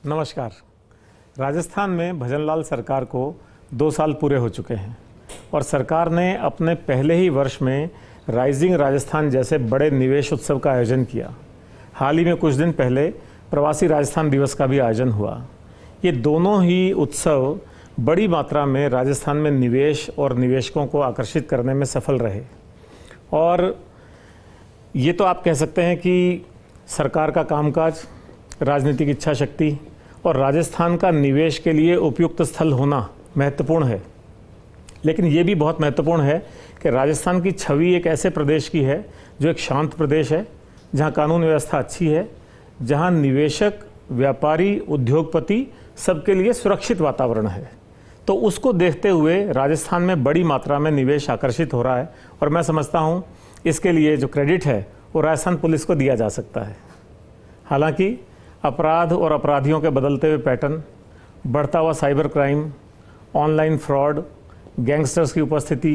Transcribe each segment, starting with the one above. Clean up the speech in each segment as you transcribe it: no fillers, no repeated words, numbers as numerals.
नमस्कार। राजस्थान में भजनलाल सरकार को 2 साल पूरे हो चुके हैं और सरकार ने अपने पहले ही वर्ष में राइजिंग राजस्थान जैसे बड़े निवेश उत्सव का आयोजन किया। हाल ही में कुछ दिन पहले प्रवासी राजस्थान दिवस का भी आयोजन हुआ। ये दोनों ही उत्सव बड़ी मात्रा में राजस्थान में निवेश और निवेशकों को आकर्षित करने में सफल रहे और ये तो आप कह सकते हैं कि सरकार का कामकाज, राजनीतिक इच्छा शक्ति और राजस्थान का निवेश के लिए उपयुक्त स्थल होना महत्वपूर्ण है। लेकिन ये भी बहुत महत्वपूर्ण है कि राजस्थान की छवि एक ऐसे प्रदेश की है जो एक शांत प्रदेश है, जहाँ कानून व्यवस्था अच्छी है, जहाँ निवेशक, व्यापारी, उद्योगपति सबके लिए सुरक्षित वातावरण है। तो उसको देखते हुए राजस्थान में बड़ी मात्रा में निवेश आकर्षित हो रहा है और मैं समझता हूँ इसके लिए जो क्रेडिट है वो राजस्थान पुलिस को दिया जा सकता है। हालांकि अपराध और अपराधियों के बदलते हुए पैटर्न, बढ़ता हुआ cyber crime, online fraud, gangsters की उपस्थिति,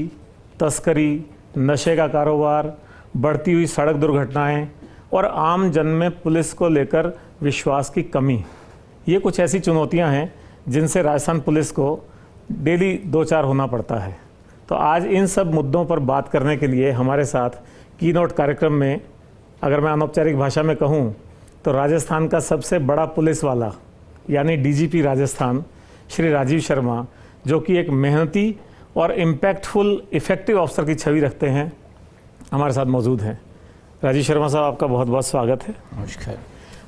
तस्करी, नशे का कारोबार, बढ़ती हुई सड़क दुर्घटनाएं और आम जन में पुलिस को लेकर विश्वास की कमी, ये कुछ ऐसी चुनौतियां हैं जिनसे राजस्थान पुलिस को डेली 2-4 होना पड़ता है। तो आज इन सब मुद्दों पर बात करने के लिए हमारे साथ कीनोट कार्यक्रम में, अगर मैं अनौपचारिक भाषा में कहूँ तो राजस्थान का सबसे बड़ा पुलिस वाला यानी डीजीपी राजस्थान श्री राजीव शर्मा, जो कि एक मेहनती और इम्पैक्टफुल इफ़ेक्टिव अफसर की छवि रखते हैं, हमारे साथ मौजूद हैं। राजीव शर्मा साहब, आपका बहुत बहुत स्वागत है। नमस्कार।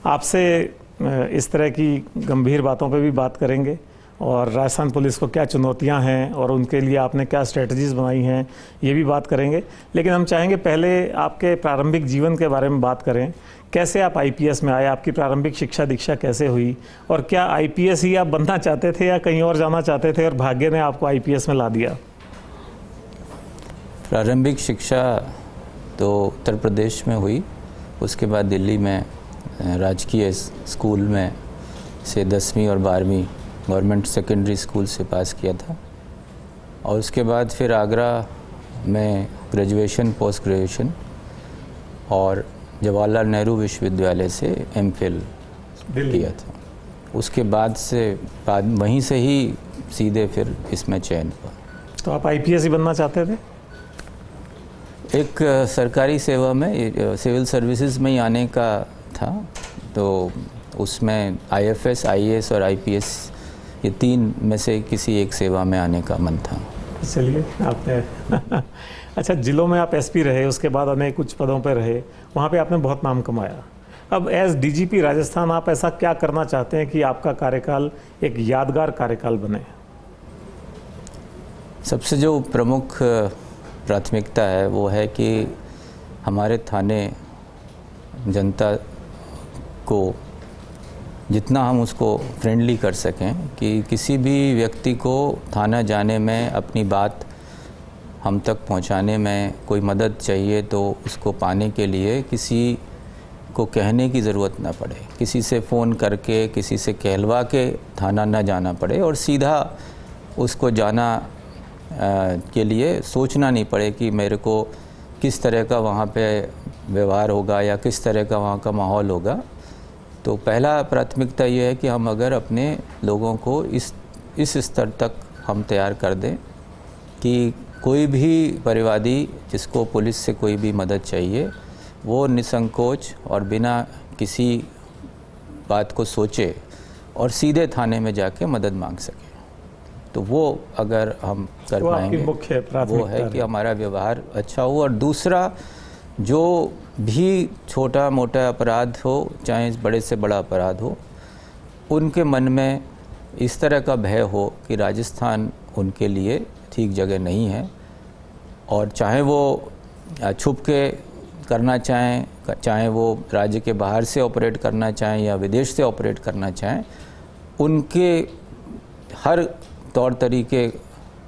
आपसे इस तरह की गंभीर बातों पे भी बात करेंगे और राजस्थान पुलिस को क्या चुनौतियां हैं और उनके लिए आपने क्या स्ट्रेटजीज़ बनाई हैं, ये भी बात करेंगे। लेकिन हम चाहेंगे पहले आपके प्रारंभिक जीवन के बारे में बात करें। कैसे आप आईपीएस में आए, आपकी प्रारंभिक शिक्षा दीक्षा कैसे हुई और क्या आईपीएस ही आप बनना चाहते थे या कहीं और जाना चाहते थे और भाग्य ने आपको आईपीएस में ला दिया? प्रारंभिक शिक्षा तो उत्तर प्रदेश में हुई, उसके बाद दिल्ली में राजकीय स्कूल में से 10वीं और 12वीं गवर्नमेंट सेकेंडरी स्कूल से पास किया था और उसके बाद फिर आगरा में ग्रेजुएशन, पोस्ट ग्रेजुएशन और जवाहरलाल नेहरू विश्वविद्यालय से एमफिल किया था। उसके बाद वहीं से ही सीधे फिर इसमें चयन हुआ। तो आप आईपीएस ही बनना चाहते थे? एक सरकारी सेवा में, सिविल सर्विसेज में ही आने का था, तो उसमें आईएफएस, आईएएस और आईपीएस, ये 3 में से किसी एक सेवा में आने का मन था। चलिए, आपने अच्छा, जिलों में आप एसपी रहे, उसके बाद अनेक उच्च पदों पर रहे, वहाँ पे आपने बहुत नाम कमाया। अब एज डीजीपी राजस्थान आप ऐसा क्या करना चाहते हैं कि आपका कार्यकाल एक यादगार कार्यकाल बने? सबसे जो प्रमुख प्राथमिकता है वो है कि हमारे थाने जनता को जितना हम उसको फ्रेंडली कर सकें, कि किसी भी व्यक्ति को थाना जाने में, अपनी बात हम तक पहुंचाने में कोई मदद चाहिए तो उसको पाने के लिए किसी को कहने की ज़रूरत ना पड़े, किसी से फ़ोन करके, किसी से कहलवा के थाना ना जाना पड़े और सीधा उसको जाना के लिए सोचना नहीं पड़े कि मेरे को किस तरह का वहाँ पे व्यवहार होगा या किस तरह का वहाँ का माहौल होगा। तो पहला प्राथमिकता ये है कि हम अगर अपने लोगों को इस स्तर तक हम तैयार कर दें कि कोई भी परिवादी जिसको पुलिस से कोई भी मदद चाहिए वो निसंकोच और बिना किसी बात को सोचे और सीधे थाने में जाके मदद मांग सके। तो वो अगर हम कर पाएंगे, वो है कि हमारा व्यवहार अच्छा हो। और दूसरा, जो भी छोटा मोटा अपराध हो, चाहे बड़े से बड़ा अपराध हो, उनके मन में इस तरह का भय हो कि राजस्थान उनके लिए ठीक जगह नहीं है और चाहे वो छुप के करना चाहें, चाहे वो राज्य के बाहर से ऑपरेट करना चाहें या विदेश से ऑपरेट करना चाहें, उनके हर तौर तरीके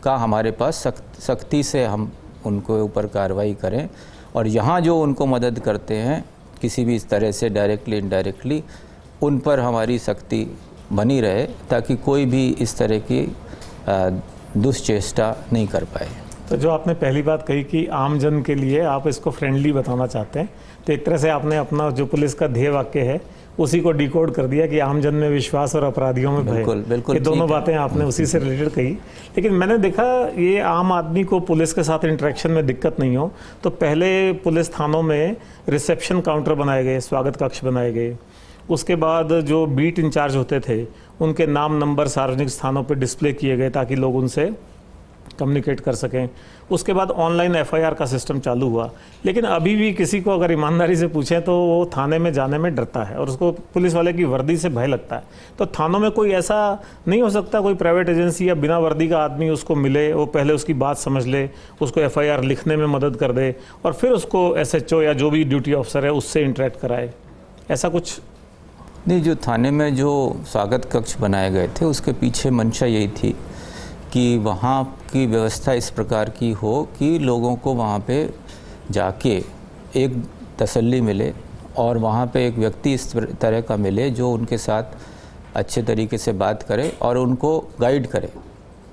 का हमारे पास सख्ती से हम उनको ऊपर कार्रवाई करें और यहाँ जो उनको मदद करते हैं किसी भी इस तरह से डायरेक्टली इनडायरेक्टली, उन पर हमारी सख्ती बनी रहे ताकि कोई भी इस तरह की दुष्चेष्टा नहीं कर पाए। तो जो आपने पहली बात कही कि आम जन के लिए आप इसको फ्रेंडली बताना चाहते हैं, तो एक तरह से आपने अपना जो पुलिस का ध्येय वाक्य है उसी को डिकोड कर दिया कि आमजन में विश्वास और अपराधियों में भय। बिल्कुल, बिल्कुल ये दोनों ठीक है। बातें आपने उसी से रिलेटेड कही। लेकिन मैंने देखा ये आम आदमी को पुलिस के साथ इंटरेक्शन में दिक्कत नहीं हो तो पहले पुलिस थानों में रिसेप्शन काउंटर बनाए गए, स्वागत कक्ष बनाए गए। उसके बाद जो बीट इंचार्ज होते थे उनके नाम नंबर सार्वजनिक स्थानों पर डिस्प्ले किए गए ताकि लोग उनसे कम्युनिकेट कर सकें। उसके बाद ऑनलाइन एफआईआर का सिस्टम चालू हुआ। लेकिन अभी भी किसी को अगर ईमानदारी से पूछें तो वो थाने में जाने में डरता है और उसको पुलिस वाले की वर्दी से भय लगता है। तो थानों में कोई ऐसा नहीं हो सकता कोई प्राइवेट एजेंसी या बिना वर्दी का आदमी उसको मिले, वो पहले उसकी बात समझ ले, उसको एफआईआर लिखने में मदद कर दे और फिर उसको एसएचओ या जो भी ड्यूटी ऑफिसर है उससे इंटरेक्ट कराए? ऐसा कुछ नहीं, जो थाने में जो स्वागत कक्ष बनाए गए थे उसके पीछे मंशा यही थी कि वहाँ की व्यवस्था इस प्रकार की हो कि लोगों को वहाँ पे जाके एक तसल्ली मिले और वहाँ पे एक व्यक्ति इस तरह का मिले जो उनके साथ अच्छे तरीके से बात करे और उनको गाइड करे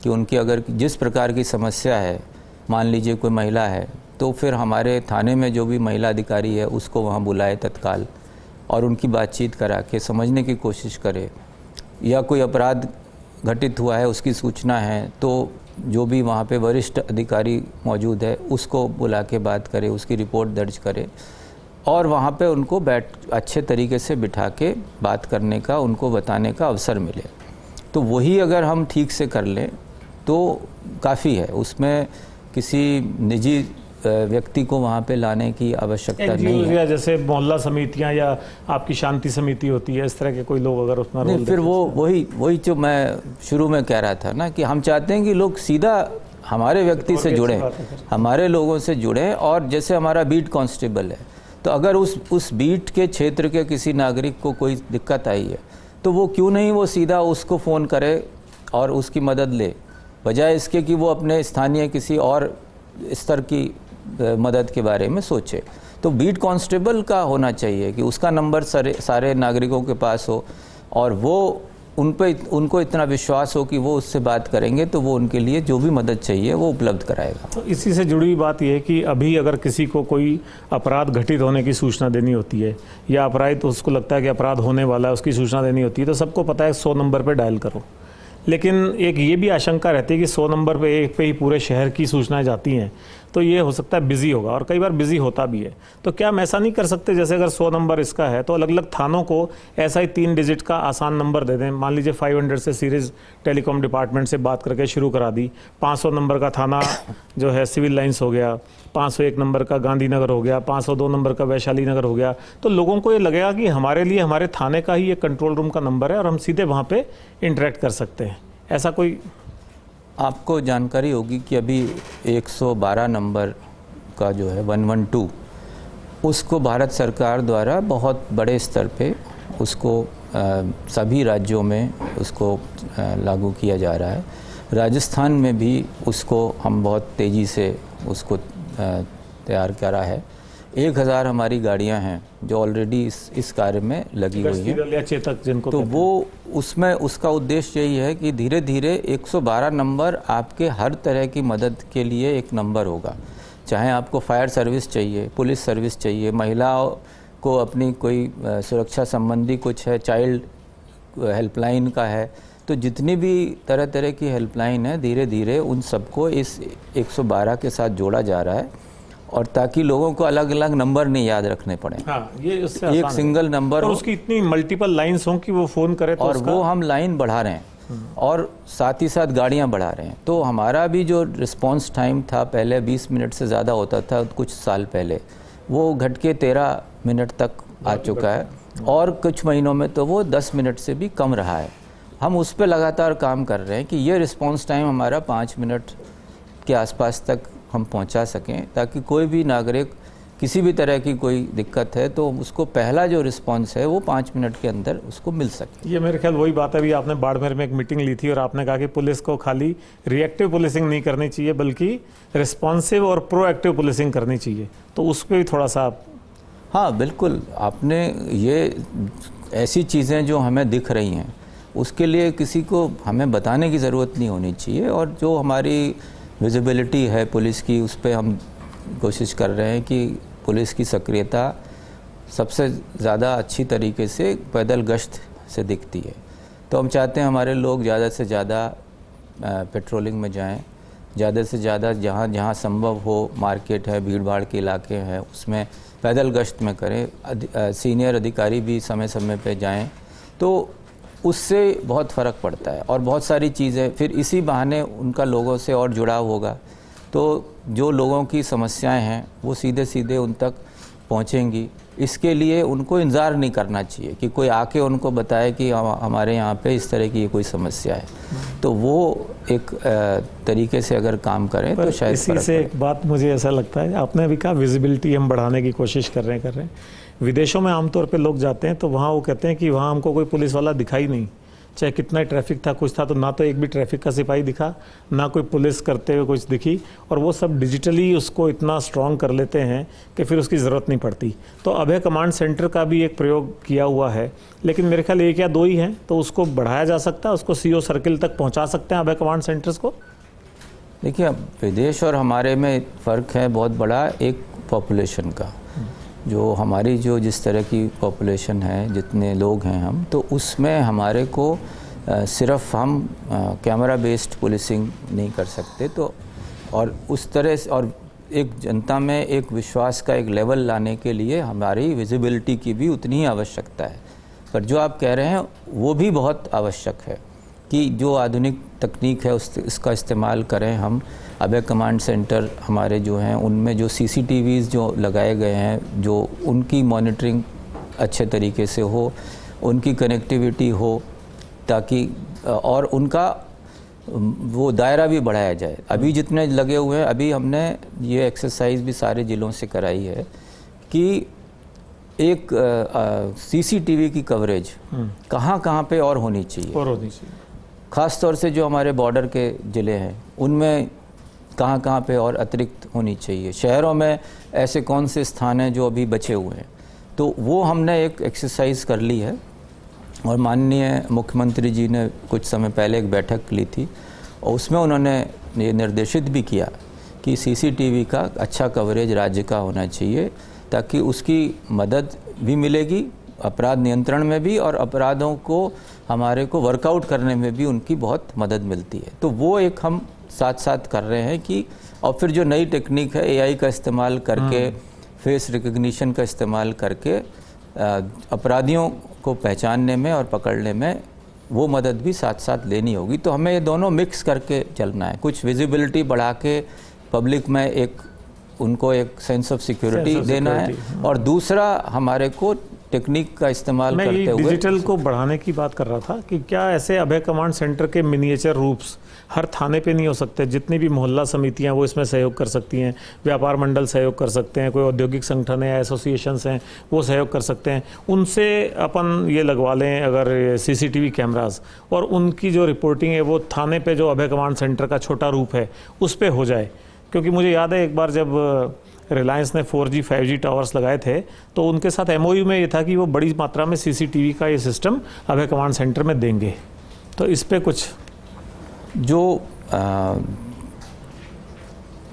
कि उनकी अगर जिस प्रकार की समस्या है, मान लीजिए कोई महिला है तो फिर हमारे थाने में जो भी महिला अधिकारी है उसको वहाँ बुलाए तत्काल और उनकी बातचीत करा के समझने की कोशिश करे। या कोई अपराध घटित हुआ है उसकी सूचना है तो जो भी वहाँ पे वरिष्ठ अधिकारी मौजूद है उसको बुला के बात करे, उसकी रिपोर्ट दर्ज करे और वहाँ पे उनको अच्छे तरीके से बिठा के बात करने का, उनको बताने का अवसर मिले। तो वही अगर हम ठीक से कर लें तो काफ़ी है, उसमें किसी निजी व्यक्ति को वहाँ पे लाने की आवश्यकता नहीं है। या जैसे मोहल्ला समितियाँ या आपकी शांति समिति होती है, इस तरह के कोई लोग अगर उसमें नहीं, फिर वही जो मैं शुरू में कह रहा था ना कि हम चाहते हैं कि लोग सीधा हमारे व्यक्ति से जुड़ें, हमारे लोगों से जुड़ें। और जैसे हमारा बीट कांस्टेबल है तो अगर उस बीट के क्षेत्र के किसी नागरिक को कोई दिक्कत आई है तो वो क्यों नहीं वो सीधा उसको फ़ोन करे और उसकी मदद ले, बजाय इसके कि वो अपने स्थानीय किसी और स्तर की मदद के बारे में सोचे। तो बीट कांस्टेबल का होना चाहिए कि उसका नंबर सारे नागरिकों के पास हो और वो उनको इतना विश्वास हो कि वो उससे बात करेंगे तो वो उनके लिए जो भी मदद चाहिए वो उपलब्ध कराएगा। तो इसी से जुड़ी हुई बात यह है कि अभी अगर किसी को कोई अपराध घटित होने की सूचना देनी होती है या अपराधी तो उसको लगता है कि अपराध होने वाला है, उसकी सूचना देनी होती है तो सबको पता है 100 नंबर पर डायल करो। लेकिन एक ये भी आशंका रहती है कि 100 नंबर पे एक पे ही पूरे शहर की सूचनाएं जाती हैं तो ये हो सकता है बिजी होगा और कई बार बिजी होता भी है। तो क्या हम ऐसा नहीं कर सकते जैसे अगर 100 नंबर इसका है तो अलग अलग थानों को ऐसा ही 3 डिजिट का आसान नंबर दे दें? मान लीजिए 500 से सीरीज टेलीकॉम डिपार्टमेंट से बात करके शुरू करा दी, 500 नंबर का थाना जो है सिविल लाइन्स हो गया, 501 नंबर का गांधीनगर हो गया, 502 नंबर का वैशाली नगर हो गया। तो लोगों को ये लगेगा कि हमारे लिए हमारे थाने का ही ये कंट्रोल रूम का नंबर है और हम सीधे वहाँ पे इंटरेक्ट कर सकते हैं। ऐसा कोई आपको जानकारी होगी कि अभी 112 नंबर का जो है 112 उसको भारत सरकार द्वारा बहुत बड़े स्तर पे उसको सभी राज्यों में उसको लागू किया जा रहा है। राजस्थान में भी उसको हम बहुत तेज़ी से उसको तैयार करा है। 1000 हमारी गाड़ियां हैं जो ऑलरेडी इस कार्य में लगी हुई हैं। चेतक जिनको तो वो उसमें उसका उद्देश्य यही है कि धीरे धीरे 112 नंबर आपके हर तरह की मदद के लिए एक नंबर होगा। चाहे आपको फायर सर्विस चाहिए, पुलिस सर्विस चाहिए, महिलाओं को अपनी कोई सुरक्षा संबंधी कुछ है, चाइल्ड हेल्पलाइन का है, तो जितनी भी तरह तरह की हेल्पलाइन है धीरे धीरे उन सबको इस 112 के साथ जोड़ा जा रहा है और ताकि लोगों को अलग अलग नंबर नहीं याद रखने पड़े। हाँ, ये उससे एक सिंगल नंबर और उसकी इतनी मल्टीपल लाइंस हों कि वो फ़ोन करे तो और वो हम लाइन बढ़ा रहे हैं और साथ ही साथ गाड़ियां बढ़ा रहे हैं। तो हमारा भी जो रिस्पांस टाइम था पहले 20 मिनट से ज़्यादा होता था कुछ साल पहले, वो घट के 13 मिनट तक आ चुका है और कुछ महीनों में तो वो 10 मिनट से भी कम रहा है। हम उस पर लगातार काम कर रहे हैं कि ये रिस्पांस टाइम हमारा 5 मिनट के आसपास तक हम पहुंचा सकें ताकि कोई भी नागरिक किसी भी तरह की कोई दिक्कत है तो उसको पहला जो रिस्पांस है वो 5 मिनट के अंदर उसको मिल सके। ये मेरे ख्याल वही बात है। अभी आपने बाड़मेर में एक मीटिंग ली थी और आपने कहा कि पुलिस को खाली रिएक्टिव पुलिसिंग नहीं करनी चाहिए बल्कि रिस्पॉन्सिव और प्रोएक्टिव पुलिसिंग करनी चाहिए। तो उस पर भी थोड़ा सा आप। हाँ बिल्कुल, आपने ये ऐसी चीज़ें जो हमें दिख रही हैं उसके लिए किसी को हमें बताने की ज़रूरत नहीं होनी चाहिए और जो हमारी विजिबिलिटी है पुलिस की उस पर हम कोशिश कर रहे हैं कि पुलिस की सक्रियता सबसे ज़्यादा अच्छी तरीके से पैदल गश्त से दिखती है। तो हम चाहते हैं हमारे लोग ज़्यादा से ज़्यादा पेट्रोलिंग में जाएं, ज़्यादा से ज़्यादा जहाँ जहाँ संभव हो, मार्केट है, भीड़ भाड़ के इलाके हैं, उसमें पैदल गश्त में करें। सीनियर अधिकारी भी समय समय पे जाएं, तो उससे बहुत फ़र्क पड़ता है। और बहुत सारी चीज़ें फिर इसी बहाने उनका लोगों से और जुड़ाव होगा, तो जो लोगों की समस्याएं हैं वो सीधे सीधे उन तक पहुंचेंगी। इसके लिए उनको इंतज़ार नहीं करना चाहिए कि कोई आके उनको बताए कि हमारे यहाँ पे इस तरह की कोई समस्या है। तो वो एक तरीके से अगर काम करें तो शायद इसी से एक बात मुझे ऐसा लगता है, आपने अभी कहा विजिबिलिटी हम बढ़ाने की कोशिश कर रहे हैं। विदेशों में आमतौर पे लोग जाते हैं तो वहाँ वो कहते हैं कि वहाँ हमको कोई पुलिस वाला दिखाई नहीं, चाहे कितना ट्रैफिक था, कुछ था, तो ना तो एक भी ट्रैफिक का सिपाही दिखा, ना कोई पुलिस करते हुए कुछ दिखी, और वो सब डिजिटली उसको इतना स्ट्रॉन्ग कर लेते हैं कि फिर उसकी ज़रूरत नहीं पड़ती। तो अभय कमांड सेंटर का भी एक प्रयोग किया हुआ है, लेकिन मेरे ख्याल एक या दो ही हैं, तो उसको बढ़ाया जा सकता है, उसको CO सर्किल तक पहुँचा सकते हैं अभय कमांड सेंटर्स को। देखिए, विदेश और हमारे में फ़र्क है बहुत बड़ा, एक पॉपुलेशन का। जो हमारी जिस तरह की पॉपुलेशन है, जितने लोग हैं हम, तो उसमें हमारे को सिर्फ हम कैमरा बेस्ड पुलिसिंग नहीं कर सकते। तो और उस तरह से, और एक जनता में एक विश्वास का एक लेवल लाने के लिए हमारी विजिबिलिटी की भी उतनी ही आवश्यकता है। पर जो आप कह रहे हैं वो भी बहुत आवश्यक है कि जो आधुनिक तकनीक है इसका इस्तेमाल करें हम। अभय कमांड सेंटर हमारे जो हैं उनमें जो CCTVs जो लगाए गए हैं, जो उनकी मॉनिटरिंग अच्छे तरीके से हो, उनकी कनेक्टिविटी हो, ताकि और उनका वो दायरा भी बढ़ाया जाए। अभी जितने लगे हुए हैं, अभी हमने ये एक्सरसाइज भी सारे ज़िलों से कराई है कि एक CCTV की कवरेज कहाँ कहाँ पे और होनी चाहिए, ख़ास तौर से जो हमारे बॉर्डर के ज़िले हैं उनमें कहाँ कहाँ पे और अतिरिक्त होनी चाहिए। शहरों में ऐसे कौन से स्थान हैं जो अभी बचे हुए हैं, तो वो हमने एक एक्सरसाइज कर ली है। और माननीय मुख्यमंत्री जी ने कुछ समय पहले एक बैठक ली थी और उसमें उन्होंने ये निर्देशित भी किया कि CCTV का अच्छा कवरेज राज्य का होना चाहिए, ताकि उसकी मदद भी मिलेगी अपराध नियंत्रण में भी, और अपराधों को हमारे को वर्कआउट करने में भी उनकी बहुत मदद मिलती है। तो वो एक हम साथ साथ कर रहे हैं कि, और फिर जो नई टेक्निक है AI का इस्तेमाल करके, फेस रिकग्निशन का इस्तेमाल करके अपराधियों को पहचानने में और पकड़ने में वो मदद भी साथ साथ लेनी होगी। तो हमें ये दोनों मिक्स करके चलना है, कुछ विजिबिलिटी बढ़ा के पब्लिक में एक उनको एक सेंस ऑफ सिक्योरिटी देना है, और दूसरा हमारे को टेक्निक का इस्तेमाल करते हुए डिजिटल को बढ़ाने की बात कर रहा था कि क्या ऐसे अभय कमांड सेंटर के मिनिएचर रूप्स हर थाने पे नहीं हो सकते? जितनी भी मोहल्ला समितियां वो इसमें सहयोग कर सकती हैं, व्यापार मंडल सहयोग कर सकते हैं, कोई औद्योगिक संगठन है या एसोसिएशंस हैं वो सहयोग कर सकते हैं, उनसे अपन ये लगवा लें अगर CCTV कैमरास, और उनकी जो रिपोर्टिंग है वो थाने पे जो अभय कमांड सेंटर का छोटा रूप है उस पर हो जाए। क्योंकि मुझे याद है एक बार जब रिलायंस ने 4G 5G टावर्स लगाए थे तो उनके साथ MOU में ये था कि वो बड़ी मात्रा में CCTV का ये सिस्टम अभय कमांड सेंटर में देंगे। तो इस पे कुछ जो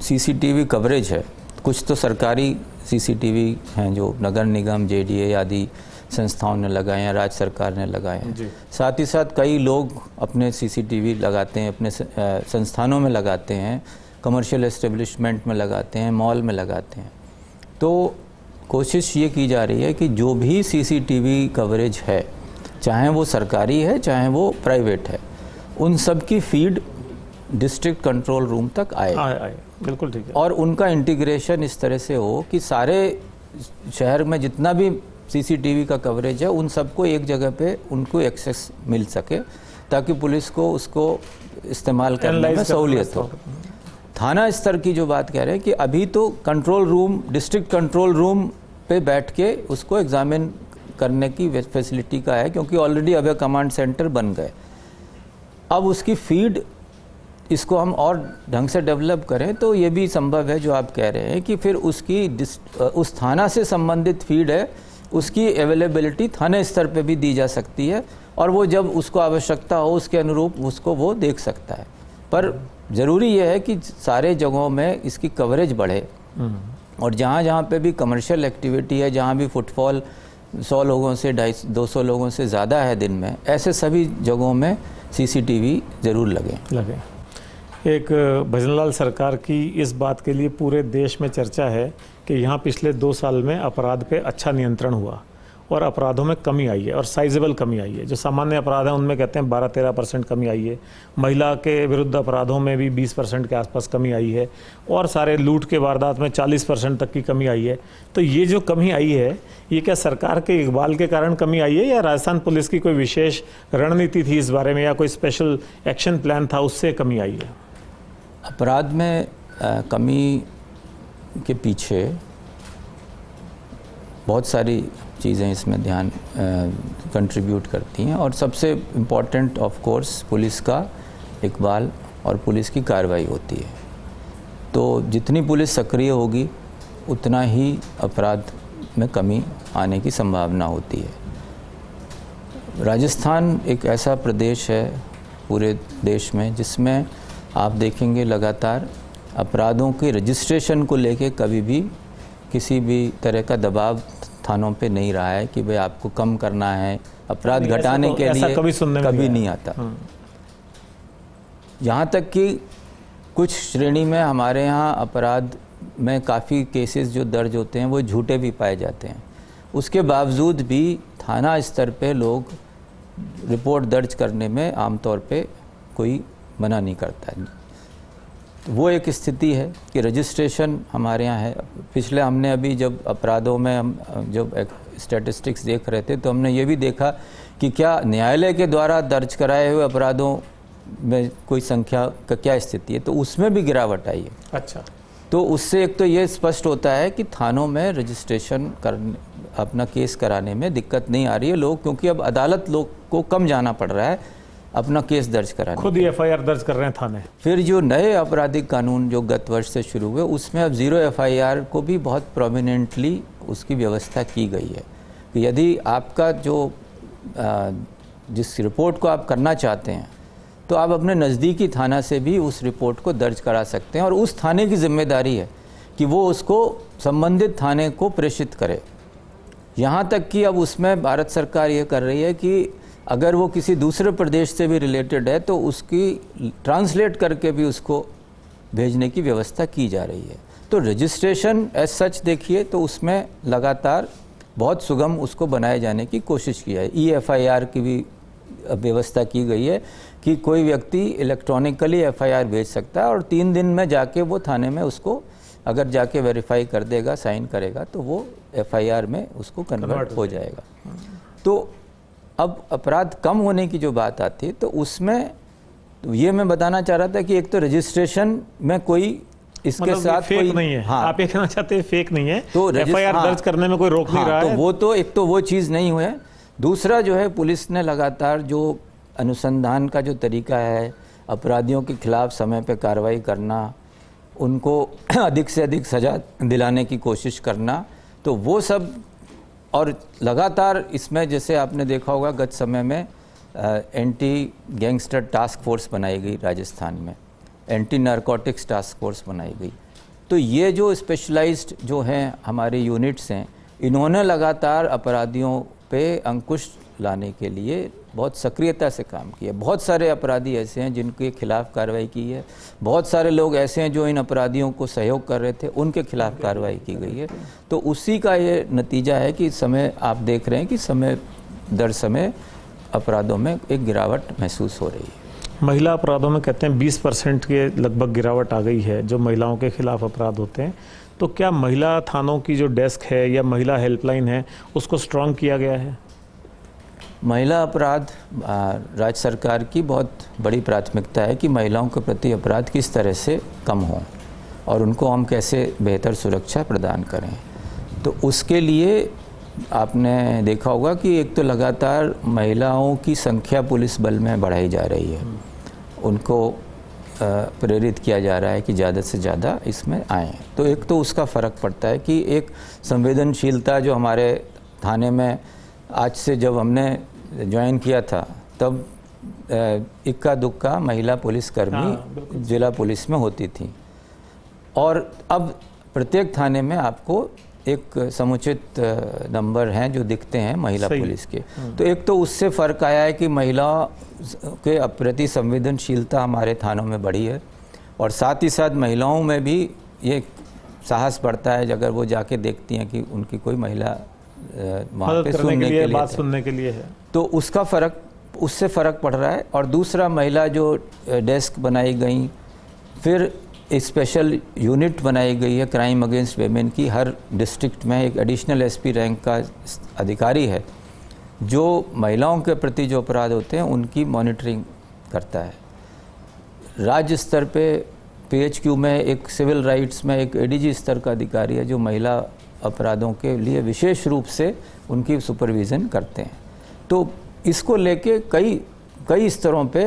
CCTV कवरेज है, कुछ तो सरकारी CCTV हैं जो नगर निगम, JDA आदि संस्थाओं ने लगाए हैं, राज्य सरकार ने लगाए हैं। साथ ही साथ कई लोग अपने CCTV लगाते हैं, अपने संस्थानों में लगाते हैं, कमर्शियल एस्टेब्लिशमेंट में लगाते हैं, मॉल में लगाते हैं। तो कोशिश ये की जा रही है कि जो भी CCTV कवरेज है, चाहे वो सरकारी है चाहे वो प्राइवेट है, उन सब की फीड डिस्ट्रिक्ट कंट्रोल रूम तक आए। बिल्कुल ठीक है। और उनका इंटीग्रेशन इस तरह से हो कि सारे शहर में जितना भी CCTV का कवरेज है उन सबको एक जगह पे उनको एक्सेस मिल सके, ताकि पुलिस को उसको इस्तेमाल करने में सहूलियत हो। थाना स्तर की जो बात कह रहे हैं कि अभी तो control room, district control room पे बैठ के उसको एग्जामिन करने की फैसिलिटी का है, क्योंकि ऑलरेडी अभय कमांड सेंटर बन गए। अब उसकी फीड इसको हम और ढंग से डेवलप करें तो ये भी संभव है जो आप कह रहे हैं कि फिर उसकी उस थाना से संबंधित फीड है उसकी अवेलेबिलिटी थाने स्तर पे भी दी जा सकती है, और वो जब उसको आवश्यकता हो उसके अनुरूप उसको वो देख सकता है। पर ज़रूरी यह है कि सारे जगहों में इसकी कवरेज बढ़े, और जहाँ जहाँ पे भी कमर्शियल एक्टिविटी है, जहाँ भी फुटफॉल 100 लोगों से 200 लोगों से ज़्यादा है दिन में, ऐसे सभी जगहों में सीसीटीवी ज़रूर लगे। एक भजनलाल सरकार की इस बात के लिए पूरे देश में चर्चा है कि यहाँ पिछले 2 साल में अपराध पे अच्छा नियंत्रण हुआ और अपराधों में कमी आई है और साइजेबल कमी आई है। जो सामान्य अपराध हैं उनमें कहते हैं 12-13% कमी आई है, महिला के विरुद्ध अपराधों में भी 20% के आसपास कमी आई है और सारे लूट के वारदात में 40% तक की कमी आई है। तो ये जो कमी आई है, ये क्या सरकार के इकबाल के कारण कमी आई है या राजस्थान पुलिस की कोई विशेष रणनीति थी इस बारे में या कोई स्पेशल एक्शन प्लान था उससे कमी आई है? अपराध में कमी के पीछे बहुत सारी चीज़ें इसमें ध्यान कंट्रीब्यूट करती हैं और सबसे इम्पॉर्टेंट ऑफ कोर्स पुलिस का इकबाल और पुलिस की कार्रवाई होती है। तो जितनी पुलिस सक्रिय होगी उतना ही अपराध में कमी आने की संभावना होती है। राजस्थान एक ऐसा प्रदेश है पूरे देश में जिसमें आप देखेंगे लगातार अपराधों के रजिस्ट्रेशन को लेके कभी भी किसी भी तरह का दबाव थानों पे नहीं रहा है कि भाई आपको कम करना है, अपराध घटाने के लिए कभी नहीं आता। यहाँ तक कि कुछ श्रेणी में हमारे यहाँ अपराध में काफ़ी केसेस जो दर्ज होते हैं वो झूठे भी पाए जाते हैं। उसके बावजूद भी थाना स्तर पे लोग रिपोर्ट दर्ज करने में आमतौर पे कोई मना नहीं करता है। तो वो एक स्थिति है कि रजिस्ट्रेशन हमारे यहाँ है। पिछले हमने अभी जब अपराधों में हम जब स्टैटिस्टिक्स देख रहे थे तो हमने ये भी देखा कि क्या न्यायालय के द्वारा दर्ज कराए हुए अपराधों में कोई संख्या का क्या स्थिति है, तो उसमें भी गिरावट आई है। अच्छा, तो उससे एक तो ये स्पष्ट होता है कि थानों में रजिस्ट्रेशन करने अपना केस कराने में दिक्कत नहीं आ रही है लोग, क्योंकि अब अदालत लोग को कम जाना पड़ रहा है अपना केस दर्ज कराने, खुद ही एफआईआर दर्ज कर रहे हैं थाने। फिर जो नए आपराधिक कानून जो गत वर्ष से शुरू हुए उसमें अब 0 एफआईआर को भी बहुत प्रोमिनेंटली उसकी व्यवस्था की गई है कि यदि आपका जो जिस रिपोर्ट को आप करना चाहते हैं तो आप अपने नज़दीकी थाना से भी उस रिपोर्ट को दर्ज करा सकते हैं और उस थाने की जिम्मेदारी है कि वो उसको संबंधित थाने को प्रेषित करे। यहाँ तक कि अब उसमें भारत सरकार ये कर रही है कि अगर वो किसी दूसरे प्रदेश से भी रिलेटेड है तो उसकी ट्रांसलेट करके भी उसको भेजने की व्यवस्था की जा रही है। तो रजिस्ट्रेशन एज सच देखिए तो उसमें लगातार बहुत सुगम उसको बनाए जाने की कोशिश की है। EFIR की भी व्यवस्था की गई है कि कोई व्यक्ति इलेक्ट्रॉनिकली FIR भेज सकता है और 3 दिन में जाके वो थाने में उसको अगर जाके वेरीफाई कर देगा, साइन करेगा तो वो FIR में उसको कन्वर्ट हो जाएगा। तो अब अपराध कम होने की जो बात आती है तो उसमें ये मैं बताना चाह रहा था कि एक तो रजिस्ट्रेशन में कोई इसके मतलब साथ फेक कोई नहीं है। हाँ, आप ये कहना चाहते हैं फेक नहीं है, तो एफआईआर दर्ज करने में कोई रोक नहीं रहा तो है। वो तो एक तो वो चीज़ नहीं हुई है। दूसरा जो है पुलिस ने लगातार जो अनुसंधान का जो तरीका है, अपराधियों के खिलाफ समय पे कार्रवाई करना, उनको अधिक से अधिक सज़ा दिलाने की कोशिश करना, तो वो सब और लगातार इसमें जैसे आपने देखा होगा गत समय में एंटी गैंगस्टर टास्क फोर्स बनाई गई राजस्थान में, एंटी नारकोटिक्स टास्क फोर्स बनाई गई। तो ये जो स्पेशलाइज्ड जो हैं हमारे यूनिट्स हैं, इन्होंने लगातार अपराधियों पे अंकुश लाने के लिए बहुत सक्रियता से काम किया। बहुत सारे अपराधी ऐसे हैं जिनके खिलाफ कार्रवाई की है, बहुत सारे लोग ऐसे हैं जो इन अपराधियों को सहयोग कर रहे थे, उनके खिलाफ कार्रवाई की गई है। तो उसी का ये नतीजा है कि समय आप देख रहे हैं कि समय दर समय अपराधों में एक गिरावट महसूस हो रही है। महिला अपराधों में कहते हैं 20% के लगभग गिरावट आ गई है जो महिलाओं के खिलाफ अपराध होते हैं। तो क्या महिला थानों की जो डेस्क है या महिला हेल्पलाइन है उसको स्ट्रॉन्ग किया गया है? महिला अपराध राज्य सरकार की बहुत बड़ी प्राथमिकता है कि महिलाओं के प्रति अपराध किस तरह से कम हों और उनको हम कैसे बेहतर सुरक्षा प्रदान करें। तो उसके लिए आपने देखा होगा कि एक तो लगातार महिलाओं की संख्या पुलिस बल में बढ़ाई जा रही है, उनको प्रेरित किया जा रहा है कि ज़्यादा से ज़्यादा इसमें आएँ। तो एक तो उसका फ़र्क पड़ता है कि एक संवेदनशीलता जो हमारे थाने में आज से जब हमने ज्वाइन किया था तब इक्का दुक्का महिला पुलिसकर्मी जिला पुलिस में होती थी और अब प्रत्येक थाने में आपको एक समुचित नंबर हैं जो दिखते हैं महिला सही। पुलिस के। तो एक तो उससे फ़र्क आया है कि महिलाओं के प्रति संवेदनशीलता हमारे थानों में बढ़ी है, और साथ ही साथ महिलाओं में भी ये साहस बढ़ता है अगर वो जाके देखती हैं कि उनकी कोई महिला वहाँ मदद पे करने के सुनने लिए, के लिए बात सुनने के लिए है। तो उसका फ़र्क, उससे फ़र्क पड़ रहा है। और दूसरा, महिला जो डेस्क बनाई गई, फिर स्पेशल यूनिट बनाई गई है क्राइम अगेंस्ट वेमेन की। हर डिस्ट्रिक्ट में एक एडिशनल एसपी रैंक का अधिकारी है जो महिलाओं के प्रति जो अपराध होते हैं उनकी मॉनिटरिंग करता है। राज्य स्तर पे पीएचक्यू में एक सिविल राइट्स में एक एडीजी स्तर का अधिकारी है जो महिला अपराधों के लिए विशेष रूप से उनकी सुपरविज़न करते हैं। तो इसको लेके कई स्तरों पे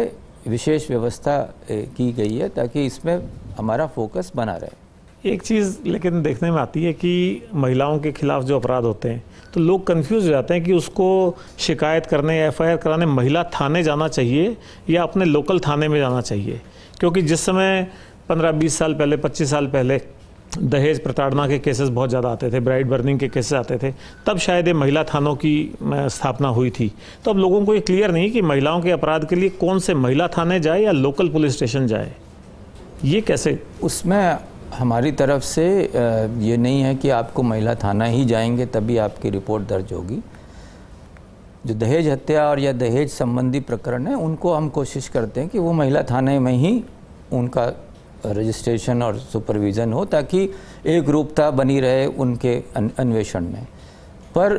विशेष व्यवस्था की गई है ताकि इसमें हमारा फोकस बना रहे। एक चीज़ लेकिन देखने में आती है कि महिलाओं के खिलाफ जो अपराध होते हैं तो लोग कंफ्यूज हो जाते हैं कि उसको शिकायत करने या एफआईआर कराने महिला थाने जाना चाहिए या अपने लोकल थाने में जाना चाहिए। क्योंकि जिस समय 15-20 साल पहले, 25 साल पहले दहेज प्रताड़ना के केसेस बहुत ज़्यादा आते थे, ब्राइड बर्निंग के केसेस आते थे, तब शायद ये महिला थानों की स्थापना हुई थी। तो अब लोगों को ये क्लियर नहीं कि महिलाओं के अपराध के लिए कौन से महिला थाने जाए या लोकल पुलिस स्टेशन जाए, ये कैसे? उसमें हमारी तरफ से ये नहीं है कि आपको महिला थाना ही जाएंगे तभी आपकी रिपोर्ट दर्ज होगी। जो दहेज हत्या और या दहेज संबंधी प्रकरण है उनको हम कोशिश करते हैं कि वो महिला थाने में ही उनका रजिस्ट्रेशन और सुपरविज़न हो ताकि एक रूपता बनी रहे उनके अन्वेषण में। पर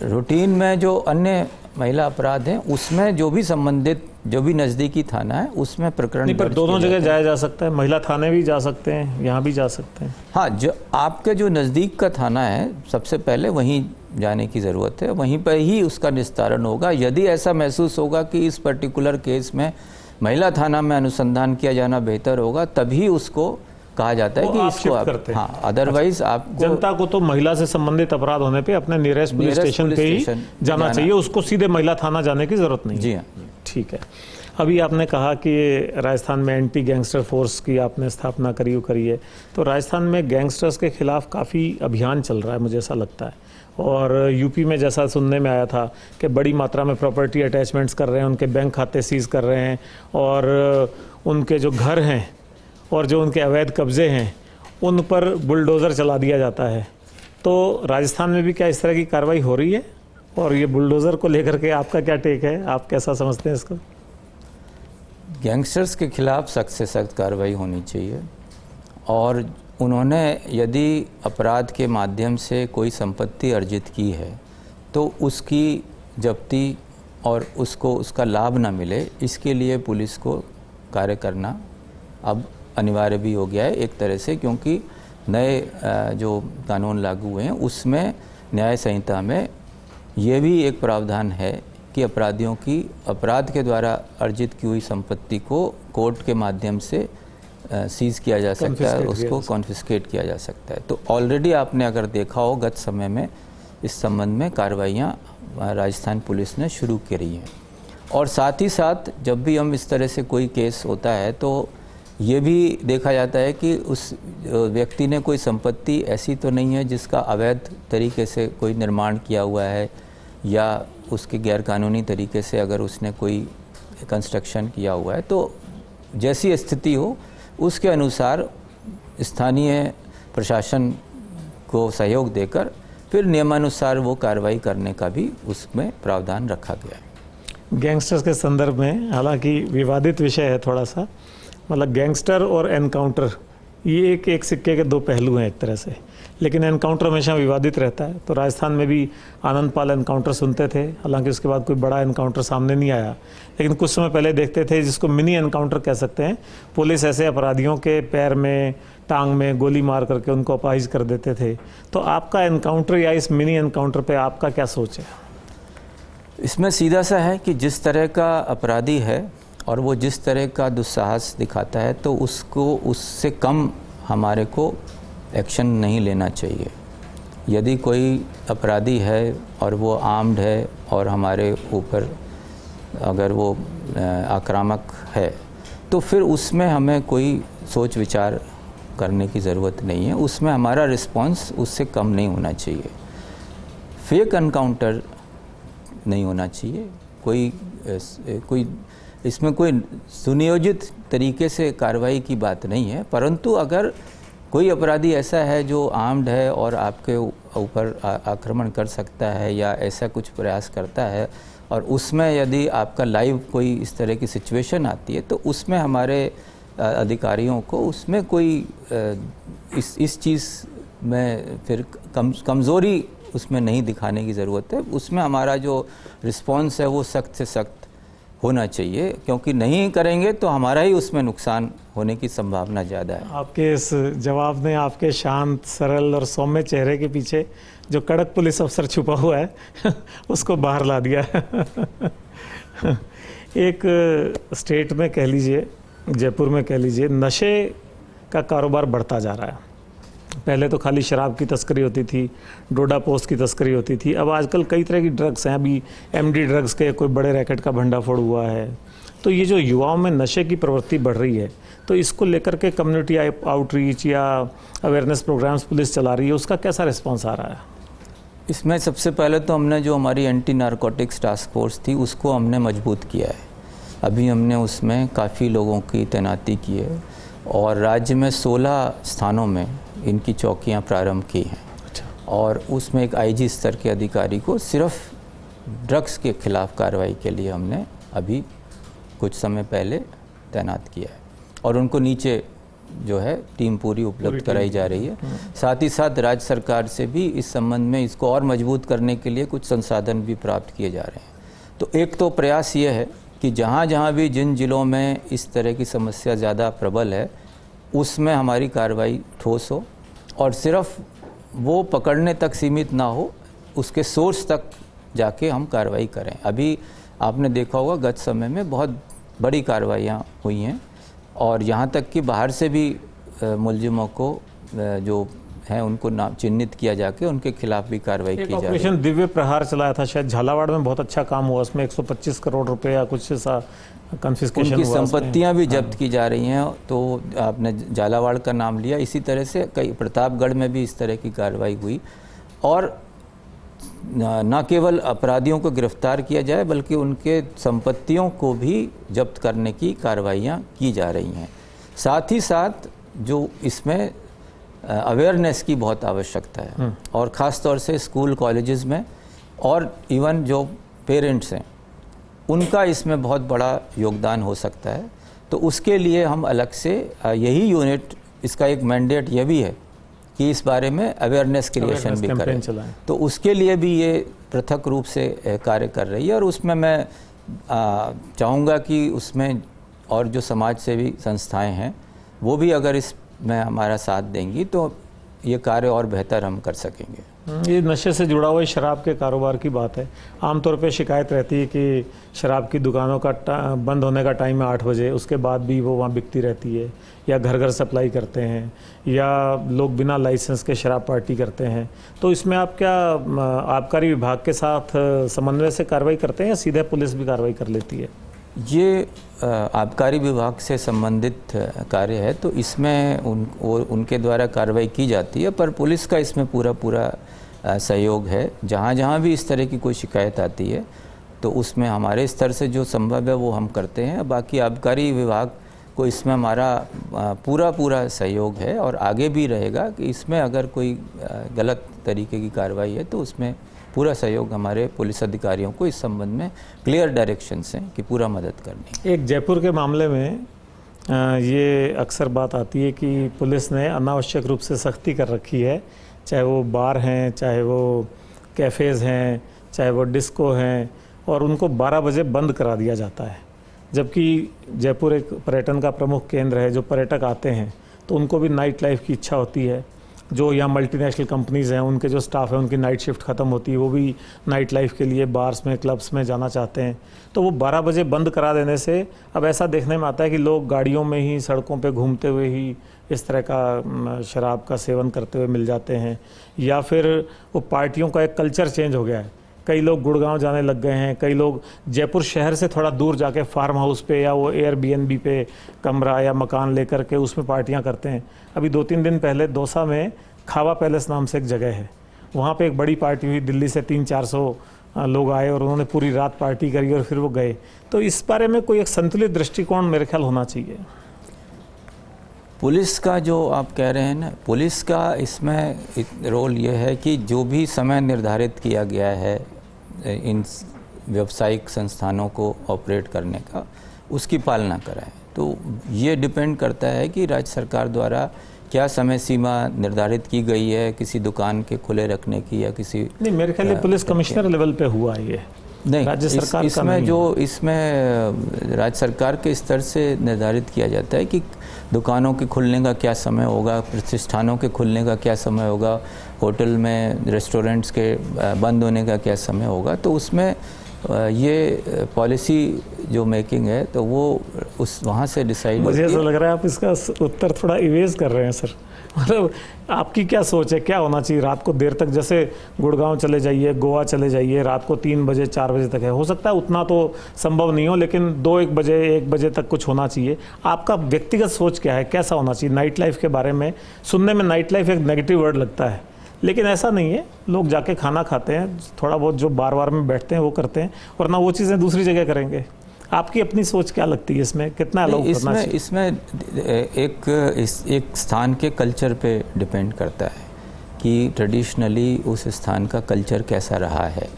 रूटीन में जो अन्य महिला अपराध हैं उसमें जो भी संबंधित, जो भी नज़दीकी थाना है उसमें प्रकरण नहीं, पर दोनों जगह जाया जा सकता है, महिला थाने भी जा सकते हैं, यहाँ भी जा सकते हैं। हाँ, जो आपके जो नज़दीक का थाना है सबसे पहले वहीं जाने की ज़रूरत है, वहीं पर ही उसका निस्तारण होगा। यदि ऐसा महसूस होगा कि इस पर्टिकुलर केस में महिला थाना में अनुसंधान किया जाना बेहतर होगा, तभी उसको कहा जाता है कि इसको आप करते हैं। हाँ, अदरवाइज आपको जनता को तो महिला से संबंधित अपराध होने पे अपने नियरेस्ट पुलिस स्टेशन पे ही जाना चाहिए, उसको सीधे महिला थाना जाने की जरूरत नहीं। जी हाँ, ठीक है। अभी आपने कहा कि राजस्थान में एंटी गैंगस्टर फोर्स की आपने स्थापना करी है, तो राजस्थान में गैंगस्टर्स के खिलाफ काफ़ी अभियान चल रहा है, मुझे ऐसा लगता है। और यूपी में जैसा सुनने में आया था कि बड़ी मात्रा में प्रॉपर्टी अटैचमेंट्स कर रहे हैं, उनके बैंक खाते सीज कर रहे हैं, और उनके जो घर हैं और जो उनके अवैध कब्जे हैं उन पर बुलडोज़र चला दिया जाता है। तो राजस्थान में भी क्या इस तरह की कार्रवाई हो रही है? और ये बुलडोज़र को लेकर के आपका क्या टेक है, आप कैसा समझते हैं इसको? गैंगस्टर्स के खिलाफ सख्त से सख्त कार्रवाई होनी चाहिए, और उन्होंने यदि अपराध के माध्यम से कोई संपत्ति अर्जित की है तो उसकी जब्ती और उसको उसका लाभ ना मिले, इसके लिए पुलिस को कार्य करना अब अनिवार्य भी हो गया है एक तरह से, क्योंकि नए जो कानून लागू हुए हैं उसमें न्याय संहिता में ये भी एक प्रावधान है कि अपराधियों की अपराध के द्वारा अर्जित की हुई संपत्ति को कोर्ट के माध्यम से सीज किया जा सकता है, उसको कॉन्फिस्केट किया जा सकता है। तो ऑलरेडी आपने अगर देखा हो गत समय में इस संबंध में कार्रवाइयाँ राजस्थान पुलिस ने शुरू करी हैं। और साथ ही साथ जब भी हम इस तरह से कोई केस होता है तो ये भी देखा जाता है कि उस व्यक्ति ने कोई संपत्ति ऐसी तो नहीं है जिसका अवैध तरीके से कोई निर्माण किया हुआ है, या उसके गैरकानूनी तरीके से अगर उसने कोई कंस्ट्रक्शन किया हुआ है। तो जैसी स्थिति हो उसके अनुसार स्थानीय प्रशासन को सहयोग देकर फिर नियमानुसार वो कार्रवाई करने का भी उसमें प्रावधान रखा गया है। गैंगस्टर्स के संदर्भ में हालांकि विवादित विषय है थोड़ा सा, मतलब गैंगस्टर और एनकाउंटर ये एक सिक्के के दो पहलू हैं एक तरह से, लेकिन एनकाउंटर हमेशा विवादित रहता है। तो राजस्थान में भी आनंदपाल एनकाउंटर सुनते थे, हालांकि उसके बाद कोई बड़ा एनकाउंटर सामने नहीं आया, लेकिन कुछ समय पहले देखते थे जिसको मिनी एनकाउंटर कह सकते हैं, पुलिस ऐसे अपराधियों के पैर में, टांग में गोली मार करके उनको अपाहिज कर देते थे। तो आपका एनकाउंटर या इस मिनी एनकाउंटर पे आपका क्या सोच है? इसमें सीधा सा है कि जिस तरह का अपराधी है और वो जिस तरह का दुस्साहस दिखाता है तो उसको उससे कम हमारे को एक्शन नहीं लेना चाहिए। यदि कोई अपराधी है और वो आर्म्ड है और हमारे ऊपर अगर वो आक्रामक है तो फिर उसमें हमें कोई सोच विचार करने की ज़रूरत नहीं है, उसमें हमारा रिस्पांस उससे कम नहीं होना चाहिए। फेक एनकाउंटर नहीं होना चाहिए, कोई इसमें कोई सुनियोजित तरीके से कार्रवाई की बात नहीं है, परंतु अगर कोई अपराधी ऐसा है जो आर्म्ड है और आपके ऊपर आक्रमण कर सकता है या ऐसा कुछ प्रयास करता है और उसमें यदि आपका लाइव कोई इस तरह की सिचुएशन आती है तो उसमें हमारे अधिकारियों को उसमें कोई इस चीज़ में फिर कमज़ोरी उसमें नहीं दिखाने की ज़रूरत है। उसमें हमारा जो रिस्पॉन्स है वो सख्त से सख्त होना चाहिए, क्योंकि नहीं करेंगे तो हमारा ही उसमें नुकसान होने की संभावना ज़्यादा है। आपके इस जवाब ने आपके शांत, सरल और सौम्य चेहरे के पीछे जो कड़क पुलिस अफसर छुपा हुआ है उसको बाहर ला दिया एक स्टेट में कह लीजिए, जयपुर में कह लीजिए, नशे का कारोबार बढ़ता जा रहा है। पहले तो खाली शराब की तस्करी होती थी, डोडा पोस्ट की तस्करी होती थी, अब आजकल कई तरह की ड्रग्स हैं। अभी एमडी ड्रग्स के कोई बड़े रैकेट का भंडाफोड़ हुआ है। तो ये जो युवाओं में नशे की प्रवृत्ति बढ़ रही है, तो इसको लेकर के कम्युनिटी आउटरीच या अवेयरनेस प्रोग्राम्स पुलिस चला रही है, उसका कैसा रिस्पॉन्स आ रहा है? इसमें सबसे पहले तो हमने जो हमारी एंटी नारकोटिक्स टास्क फोर्स थी उसको हमने मजबूत किया है। अभी हमने उसमें काफ़ी लोगों की तैनाती की है और राज्य में 16 स्थानों में इनकी चौकियां प्रारंभ की हैं। अच्छा। और उसमें एक आईजी स्तर के अधिकारी को सिर्फ ड्रग्स के खिलाफ कार्रवाई के लिए हमने अभी कुछ समय पहले तैनात किया है और उनको नीचे जो है टीम पूरी उपलब्ध कराई जा रही है। साथ ही साथ राज्य सरकार से भी इस संबंध में इसको और मजबूत करने के लिए कुछ संसाधन भी प्राप्त किए जा रहे हैं। तो एक तो प्रयास ये है कि जहाँ जहाँ भी जिन जिलों में इस तरह की समस्या ज़्यादा प्रबल है उसमें हमारी कार्रवाई ठोस हो और सिर्फ वो पकड़ने तक सीमित ना हो, उसके सोर्स तक जाके हम कार्रवाई करें। अभी आपने देखा होगा गत समय में बहुत बड़ी कार्रवाइयाँ हुई हैं और यहाँ तक कि बाहर से भी मुलजिमों को जो हैं उनको नाम चिन्हित किया जाके उनके खिलाफ भी कार्रवाई की जा रही है। ऑपरेशन दिव्य प्रहार चलाया था शायद झालावाड़ में, बहुत अच्छा काम हुआ उसमें। 125 करोड़ रुपए या कुछ सा कंफिस्केशन उनकी हुआ, संपत्तियां भी जब्त की जा रही हैं। तो आपने झालावाड़ का नाम लिया, इसी तरह से कई प्रतापगढ़ में भी इस तरह की कार्रवाई हुई और न केवल अपराधियों को गिरफ्तार किया जाए बल्कि उनके संपत्तियों को भी जब्त करने की कार्रवाइयाँ की जा रही हैं। साथ ही साथ जो इसमें अवेयरनेस की बहुत आवश्यकता है और ख़ास तौर से स्कूल कॉलेजेस में और इवन जो पेरेंट्स हैं उनका इसमें बहुत बड़ा योगदान हो सकता है। तो उसके लिए हम अलग से यही यूनिट, इसका एक मैंडेट यह भी है कि इस बारे में अवेयरनेस क्रिएशन भी करें। तो उसके लिए भी ये पृथक रूप से कार्य कर रही है और उसमें मैं चाहूँगा कि उसमें और जो समाज सेवी संस्थाएं हैं वो भी अगर इसमें हमारा साथ देंगी तो ये कार्य और बेहतर हम कर सकेंगे। ये नशे से जुड़ा हुआ शराब के कारोबार की बात है। आमतौर पे शिकायत रहती है कि शराब की दुकानों का बंद होने का टाइम है 8 बजे, उसके बाद भी वो वहाँ बिकती रहती है या घर घर सप्लाई करते हैं या लोग बिना लाइसेंस के शराब पार्टी करते हैं। तो इसमें आप क्या आबकारी विभाग के साथ समन्वय से कार्रवाई करते हैं या सीधे पुलिस भी कार्रवाई कर लेती है? ये आबकारी विभाग से संबंधित कार्य है, तो इसमें उनके द्वारा कार्रवाई की जाती है, पर पुलिस का इसमें पूरा सहयोग है। जहाँ जहाँ भी इस तरह की कोई शिकायत आती है तो उसमें हमारे स्तर से जो संभव है वो हम करते हैं। बाकी आबकारी विभाग को इसमें हमारा पूरा सहयोग है और आगे भी रहेगा कि इसमें अगर कोई गलत तरीके की कार्रवाई है तो उसमें पूरा सहयोग हमारे पुलिस अधिकारियों को इस संबंध में क्लियर डायरेक्शन से कि पूरा मदद करनी। एक जयपुर के मामले में ये अक्सर बात आती है कि पुलिस ने अनावश्यक रूप से सख्ती कर रखी है, चाहे वो बार हैं, चाहे वो कैफ़ेज़ हैं, चाहे वो डिस्को हैं, और उनको 12 बजे बंद करा दिया जाता है। जबकि जयपुर एक पर्यटन का प्रमुख केंद्र है, जो पर्यटक आते हैं तो उनको भी नाइट लाइफ की इच्छा होती है। जो यहाँ मल्टीनेशनल कंपनीज़ हैं उनके जो स्टाफ है उनकी नाइट शिफ्ट ख़त्म होती है, वो भी नाइट लाइफ के लिए बार्स में, क्लब्स में जाना चाहते हैं। तो वो 12 बजे बंद करा देने से अब ऐसा देखने में आता है कि लोग गाड़ियों में ही, सड़कों पे घूमते हुए ही इस तरह का शराब का सेवन करते हुए मिल जाते हैं, या फिर वो पार्टियों का एक कल्चर चेंज हो गया है कई लोग गुड़गांव जाने लग गए हैं, कई लोग जयपुर शहर से थोड़ा दूर जाके फार्म हाउस पे या वो एयरबीएनबी पे कमरा या मकान लेकर के उसमें पार्टियां करते हैं। अभी 2-3 दिन पहले दौसा में खावा पैलेस नाम से एक जगह है, वहाँ पे एक बड़ी पार्टी हुई, दिल्ली से 300-400 लोग आए और उन्होंने पूरी रात पार्टी करी और फिर वो गए। तो इस बारे में कोई एक संतुलित दृष्टिकोण मेरे ख्याल होना चाहिए। पुलिस का जो आप कह रहे हैं ना, पुलिस का इसमें रोल ये है कि जो भी समय निर्धारित किया गया है इन व्यावसायिक संस्थानों को ऑपरेट करने का, उसकी पालना कराएं। तो ये डिपेंड करता है कि राज्य सरकार द्वारा क्या समय सीमा निर्धारित की गई है किसी दुकान के खुले रखने की या किसी नहीं, मेरे ख्याल में पुलिस कमिश्नर लेवल पे हुआ है ये, नहीं, राज्य सरकार इसमें का जो इसमें राज्य सरकार के स्तर से निर्धारित किया जाता है कि दुकानों के खुलने का क्या समय होगा, प्रतिष्ठानों के खुलने का क्या समय होगा, होटल में रेस्टोरेंट्स के बंद होने का क्या समय होगा। तो उसमें ये पॉलिसी जो मेकिंग है तो वो उस वहाँ से डिसाइड होती है। मुझे ऐसा लग रहा है आप इसका उत्तर थोड़ा इवेज कर रहे हैं सर। मतलब आपकी क्या सोच है, क्या होना चाहिए? रात को देर तक, जैसे गुड़गांव चले जाइए, गोवा चले जाइए, रात को 3 बजे 4 बजे तक है, हो सकता है उतना तो संभव नहीं हो, लेकिन 2-1 बजे 1 बजे तक कुछ होना चाहिए। आपका व्यक्तिगत सोच क्या है, कैसा होना चाहिए नाइट लाइफ के बारे में? सुनने में नाइट लाइफ एक नेगेटिव वर्ड लगता है, लेकिन ऐसा नहीं है। लोग जाके खाना खाते हैं, थोड़ा बहुत जो बार में बैठते हैं वो करते हैं, वरना वो चीज़ें दूसरी जगह करेंगे। आपकी अपनी सोच क्या लगती है इसमें, कितना अलाउ करना चाहिए? इसमें एक स्थान के कल्चर पे डिपेंड करता है कि ट्रेडिशनली उस स्थान का कल्चर कैसा रहा है।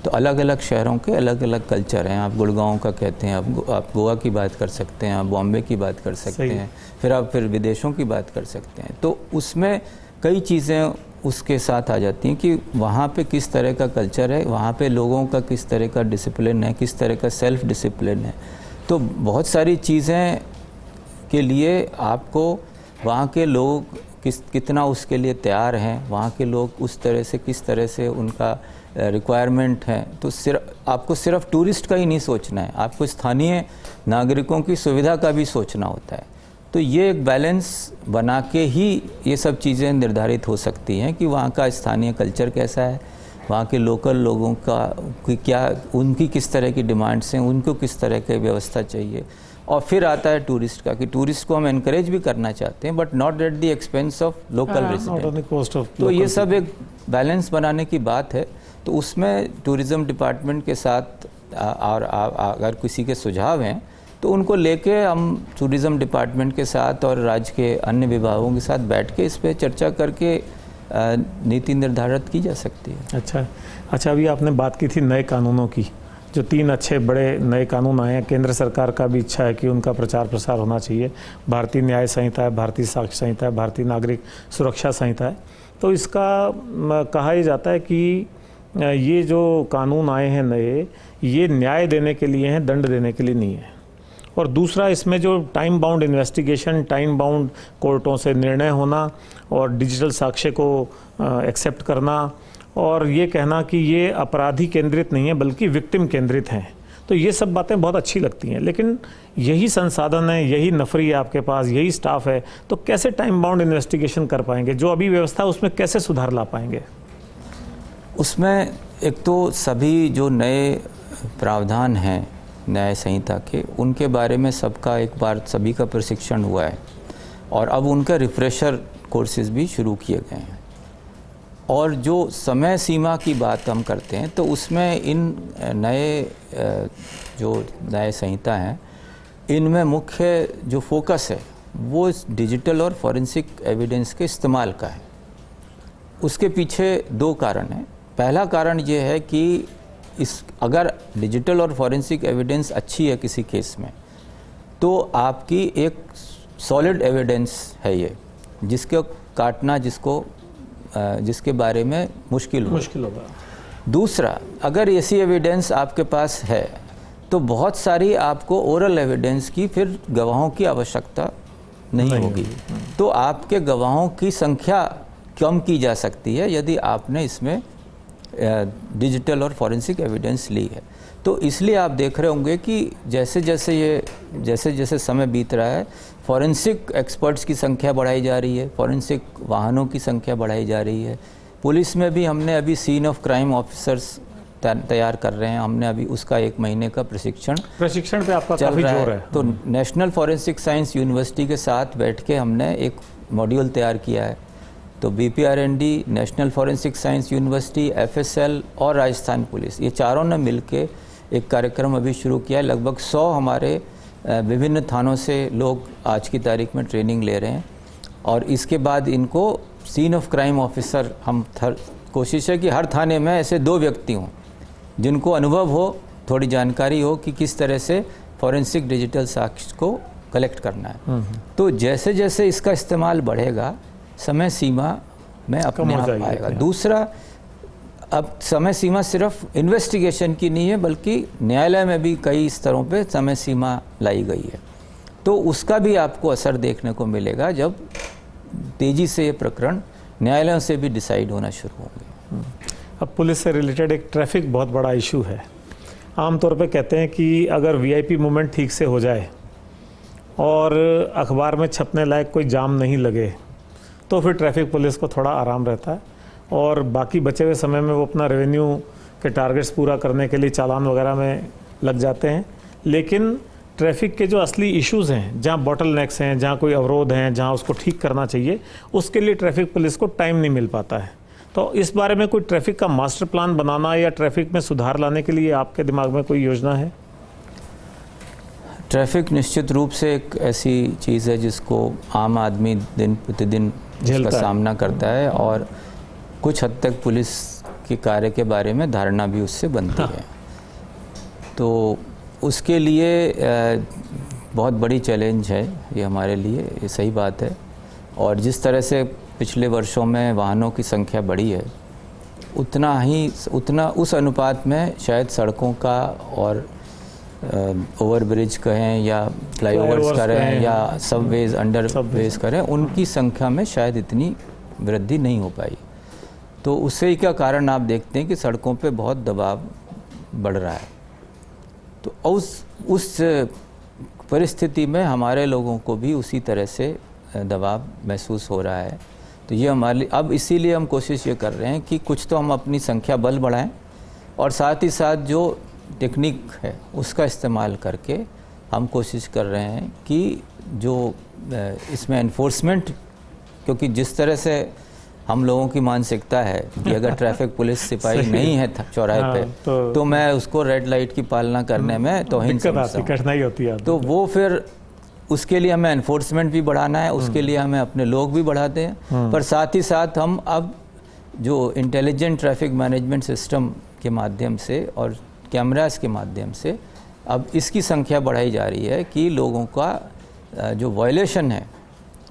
तो अलग अलग शहरों के अलग अलग कल्चर हैं। आप गुड़गांव का कहते हैं, आप गोवा की बात कर सकते हैं, आप बॉम्बे की बात कर सकते हैं, फिर विदेशों की बात कर सकते हैं। तो उसमें कई चीज़ें उसके साथ आ जाती हैं कि वहाँ पे किस तरह का कल्चर है, वहाँ पे लोगों का किस तरह का डिसिप्लिन है, किस तरह का सेल्फ डिसिप्लिन है। तो बहुत सारी चीज़ें के लिए आपको वहाँ के लोग कितना उसके लिए तैयार हैं, वहाँ के लोग उस तरह से किस तरह से उनका रिक्वायरमेंट है। तो आपको सिर्फ टूरिस्ट का ही नहीं सोचना है, आपको स्थानीय नागरिकों की सुविधा का भी सोचना होता है। तो ये एक बैलेंस बना के ही ये सब चीज़ें निर्धारित हो सकती हैं कि वहाँ का स्थानीय कल्चर कैसा है, वहाँ के लोकल लोगों का क्या, उनकी किस तरह की डिमांड्स हैं, उनको किस तरह की व्यवस्था चाहिए। और फिर आता है टूरिस्ट का, कि टूरिस्ट को हम एनकरेज भी करना चाहते हैं, but not at the expense of local resident. तो ये सब एक बैलेंस बनाने की बात है। तो उसमें टूरिज़्म डिपार्टमेंट के साथ और अगर किसी के सुझाव हैं तो उनको लेके हम टूरिज़्म डिपार्टमेंट के साथ और राज्य के अन्य विभागों के साथ बैठ के इस पर चर्चा करके नीति निर्धारित की जा सकती है। अच्छा, अभी आपने बात की थी नए कानूनों की, जो 3 अच्छे बड़े नए कानून आए हैं। केंद्र सरकार का भी इच्छा है कि उनका प्रचार प्रसार होना चाहिए। भारतीय न्याय संहिता है, भारतीय साक्ष्य संहिता है, भारतीय नागरिक सुरक्षा संहिता है। तो इसका कहा ही जाता है कि ये जो कानून आए हैं नए, ये न्याय देने के लिए हैं, दंड देने के लिए नहीं है। और दूसरा, इसमें जो time bound investigation, time bound कोर्टों से निर्णय होना और डिजिटल साक्ष्य को एक्सेप्ट करना, और ये कहना कि ये अपराधी केंद्रित नहीं है बल्कि विक्टिम केंद्रित हैं, तो ये सब बातें बहुत अच्छी लगती हैं। लेकिन यही संसाधन है, यही नफरी है आपके पास, यही स्टाफ है, तो कैसे टाइम बाउंड इन्वेस्टिगेशन कर पाएंगे? जो अभी व्यवस्था है उसमें कैसे सुधार ला पाएंगे? उसमें एक तो सभी जो नए प्रावधान हैं न्याय संहिता के, उनके बारे में सबका एक बार सभी का प्रशिक्षण हुआ है और अब उनका रिफ्रेशर कोर्सेज भी शुरू किए गए हैं। और जो समय सीमा की बात हम करते हैं तो उसमें इन नए जो न्याय संहिता हैं, इनमें मुख्य जो फोकस है वो डिजिटल और फॉरेंसिक एविडेंस के इस्तेमाल का है। उसके पीछे 2 कारण हैं। पहला कारण ये है कि अगर डिजिटल और फॉरेंसिक एविडेंस अच्छी है किसी केस में, तो आपकी एक सॉलिड एविडेंस है ये, जिसको काटना जिसके बारे में मुश्किल होगा। दूसरा, अगर ऐसी एविडेंस आपके पास है तो बहुत सारी आपको ओरल एविडेंस की फिर गवाहों की आवश्यकता नहीं होगी। तो आपके गवाहों की संख्या कम की जा सकती है यदि आपने इसमें डिजिटल और फॉरेंसिक एविडेंस ली है। तो इसलिए आप देख रहे होंगे कि जैसे जैसे समय बीत रहा है, फॉरेंसिक एक्सपर्ट्स की संख्या बढ़ाई जा रही है, फॉरेंसिक वाहनों की संख्या बढ़ाई जा रही है। पुलिस में भी हमने अभी सीन ऑफ क्राइम ऑफिसर्स तैयार कर रहे हैं। हमने अभी उसका 1 महीने का प्रशिक्षण पे आपका चल काफी रहा जोर है। है। तो नेशनल फॉरेंसिक साइंस यूनिवर्सिटी के साथ बैठ के हमने एक मॉड्यूल तैयार किया है। तो BPRND, national forensic science university, FSL और राजस्थान पुलिस, ये चारों ने मिलके एक कार्यक्रम अभी शुरू किया है। लगभग 100 हमारे विभिन्न थानों से लोग आज की तारीख में ट्रेनिंग ले रहे हैं। और इसके बाद इनको सीन ऑफ क्राइम ऑफिसर, हम कोशिश है कि हर थाने में ऐसे 2 व्यक्ति हों जिनको अनुभव हो, थोड़ी जानकारी हो कि किस तरह से फॉरेंसिक डिजिटल साक्ष्य को कलेक्ट करना है। तो जैसे जैसे इसका इस्तेमाल बढ़ेगा, समय सीमा में अपने आप आएगा। दूसरा, अब समय सीमा सिर्फ इन्वेस्टिगेशन की नहीं है, बल्कि न्यायालय में भी कई स्तरों पे समय सीमा लाई गई है। तो उसका भी आपको असर देखने को मिलेगा जब तेज़ी से ये प्रकरण न्यायालयों से भी डिसाइड होना शुरू होंगे। अब पुलिस से रिलेटेड एक ट्रैफिक बहुत बड़ा इशू है। आमतौर पे कहते हैं कि अगर VIP मूवमेंट ठीक से हो जाए और अखबार में छपने लायक कोई जाम नहीं लगे तो फिर ट्रैफिक पुलिस को थोड़ा आराम रहता है और बाकी बचे हुए समय में वो अपना रेवेन्यू के टारगेट्स पूरा करने के लिए चालान वगैरह में लग जाते हैं। लेकिन ट्रैफिक के जो असली इश्यूज़ हैं, जहाँ बॉटलनेक्स हैं, जहाँ कोई अवरोध हैं, जहाँ उसको ठीक करना चाहिए, उसके लिए ट्रैफिक पुलिस को टाइम नहीं मिल पाता है। तो इस बारे में कोई ट्रैफिक का मास्टर प्लान बनाना या ट्रैफिक में सुधार लाने के लिए आपके दिमाग में कोई योजना है? ट्रैफिक निश्चित रूप से एक ऐसी चीज़ है जिसको आम आदमी दिन प्रतिदिन उसका सामना करता है और कुछ हद तक पुलिस के कार्य के बारे में धारणा भी उससे बनती है। तो उसके लिए बहुत बड़ी चैलेंज है ये हमारे लिए, ये सही बात है। और जिस तरह से पिछले वर्षों में वाहनों की संख्या बढ़ी है, उतना उस अनुपात में शायद सड़कों का और ओवरब्रिज कहें या फ्लाईओवर्स करें या सबवेज, अंडरवेज करें, उनकी संख्या में शायद इतनी वृद्धि नहीं हो पाई। तो उससे ही क्या कारण आप देखते हैं कि सड़कों पे बहुत दबाव बढ़ रहा है। तो उस परिस्थिति में हमारे लोगों को भी उसी तरह से दबाव महसूस हो रहा है। तो ये हमारे अब इसीलिए हम कोशिश ये कर रहे हैं कि कुछ तो हम अपनी संख्या बल बढ़ाएं और साथ ही साथ जो टेक्निक है उसका इस्तेमाल करके हम कोशिश कर रहे हैं कि जो इसमें एनफोर्समेंट, क्योंकि जिस तरह से हम लोगों की मानसिकता है कि अगर ट्रैफिक पुलिस सिपाही नहीं है चौराहे पे तो मैं उसको रेड लाइट की पालना करने में तौहीन समझता हूं, कठिनाई होती है। तो वो फिर उसके लिए हमें एनफोर्समेंट भी बढ़ाना है, उसके लिए हमें अपने लोग भी बढ़ाते हैं, पर साथ ही साथ हम अब जो इंटेलिजेंट ट्रैफिक मैनेजमेंट सिस्टम के माध्यम से और कैमरास के माध्यम से अब इसकी संख्या बढ़ाई जा रही है कि लोगों का जो वायलेशन है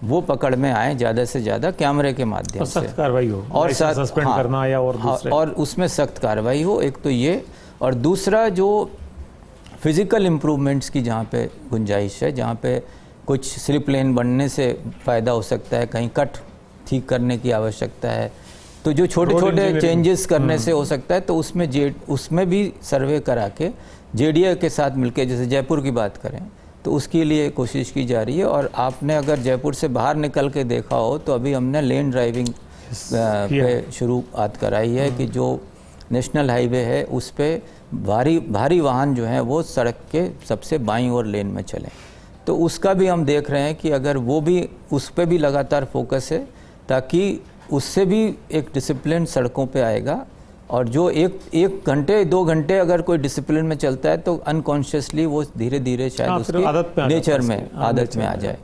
वो पकड़ में आए ज़्यादा से ज़्यादा कैमरे के माध्यम से, सख्त कार्रवाई हो और साथ सस्पेंड करना या और उसमें सख्त कार्रवाई हो। एक तो ये, और दूसरा जो फिज़िकल इम्प्रूवमेंट्स की जहाँ पे गुंजाइश है, जहाँ पे कुछ स्लिप लेन बनने से फ़ायदा हो सकता है, कहीं कट ठीक करने की आवश्यकता है, तो जो छोटे छोटे चेंजेस करने से हो सकता है, तो उसमें भी सर्वे करा के JDA के साथ मिलके, जैसे जयपुर की बात करें तो उसके लिए कोशिश की जा रही है। और आपने अगर जयपुर से बाहर निकल के देखा हो तो अभी हमने लेन ड्राइविंग पे शुरुआत कराई है कि जो नेशनल हाईवे है उस पर भारी वाहन जो हैं वो सड़क के सबसे बाईं ओर लेन में चलें। तो उसका भी हम देख रहे हैं कि अगर वो भी, उस पर भी लगातार फोकस है, ताकि उससे भी एक डिसिप्लिन सड़कों पे आएगा। और जो एक घंटे 2 घंटे अगर कोई डिसिप्लिन में चलता है तो अनकॉन्शियसली वो धीरे धीरे शायद उसकी नेचर में आदत में आ जाए।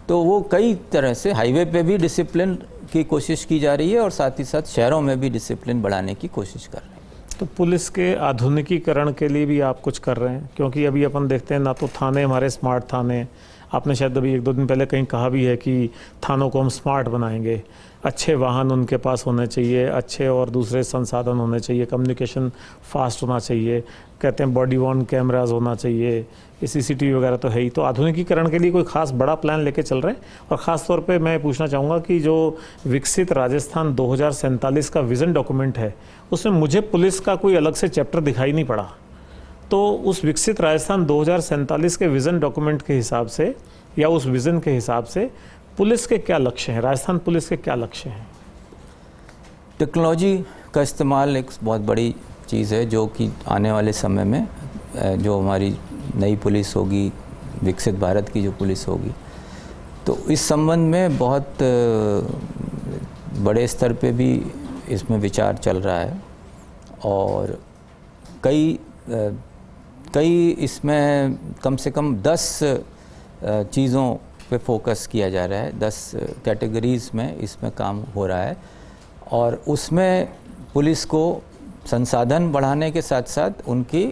तो वो कई तरह से हाईवे पे भी डिसिप्लिन की कोशिश की जा रही है और साथ ही साथ शहरों में भी डिसिप्लिन बढ़ाने की कोशिश कर रहे हैं। तो पुलिस के आधुनिकीकरण के लिए भी आप कुछ कर रहे हैं? क्योंकि अभी अपन देखते हैं ना तो थाने हमारे स्मार्ट थाने, आपने शायद अभी 1-2 दिन पहले कहीं कहा भी है कि थानों को हम स्मार्ट बनाएंगे, अच्छे वाहन उनके पास होने चाहिए, अच्छे और दूसरे संसाधन होने चाहिए, कम्युनिकेशन फास्ट होना चाहिए, कहते हैं बॉडी वॉर्न कैमराज होना चाहिए, CCTV वगैरह तो है ही। तो आधुनिकीकरण के लिए कोई खास बड़ा प्लान लेके चल रहे हैं? और ख़ास तौर पे मैं पूछना चाहूँगा कि जो विकसित राजस्थान 2047 का विज़न डॉक्यूमेंट है, उसमें मुझे पुलिस का कोई अलग से चैप्टर दिखाई नहीं पड़ा। तो उस विकसित राजस्थान 2047 के विज़न डॉक्यूमेंट के हिसाब से या उस विज़न के हिसाब से पुलिस के क्या लक्ष्य हैं, राजस्थान पुलिस के क्या लक्ष्य हैं? टेक्नोलॉजी का इस्तेमाल एक बहुत बड़ी चीज़ है जो कि आने वाले समय में जो हमारी नई पुलिस होगी, विकसित भारत की जो पुलिस होगी, तो इस संबंध में बहुत बड़े स्तर पे भी इसमें विचार चल रहा है और कई इसमें कम से कम 10 चीज़ों पे फोकस किया जा रहा है, 10 कैटेगरीज़ में इसमें काम हो रहा है और उसमें पुलिस को संसाधन बढ़ाने के साथ साथ उनकी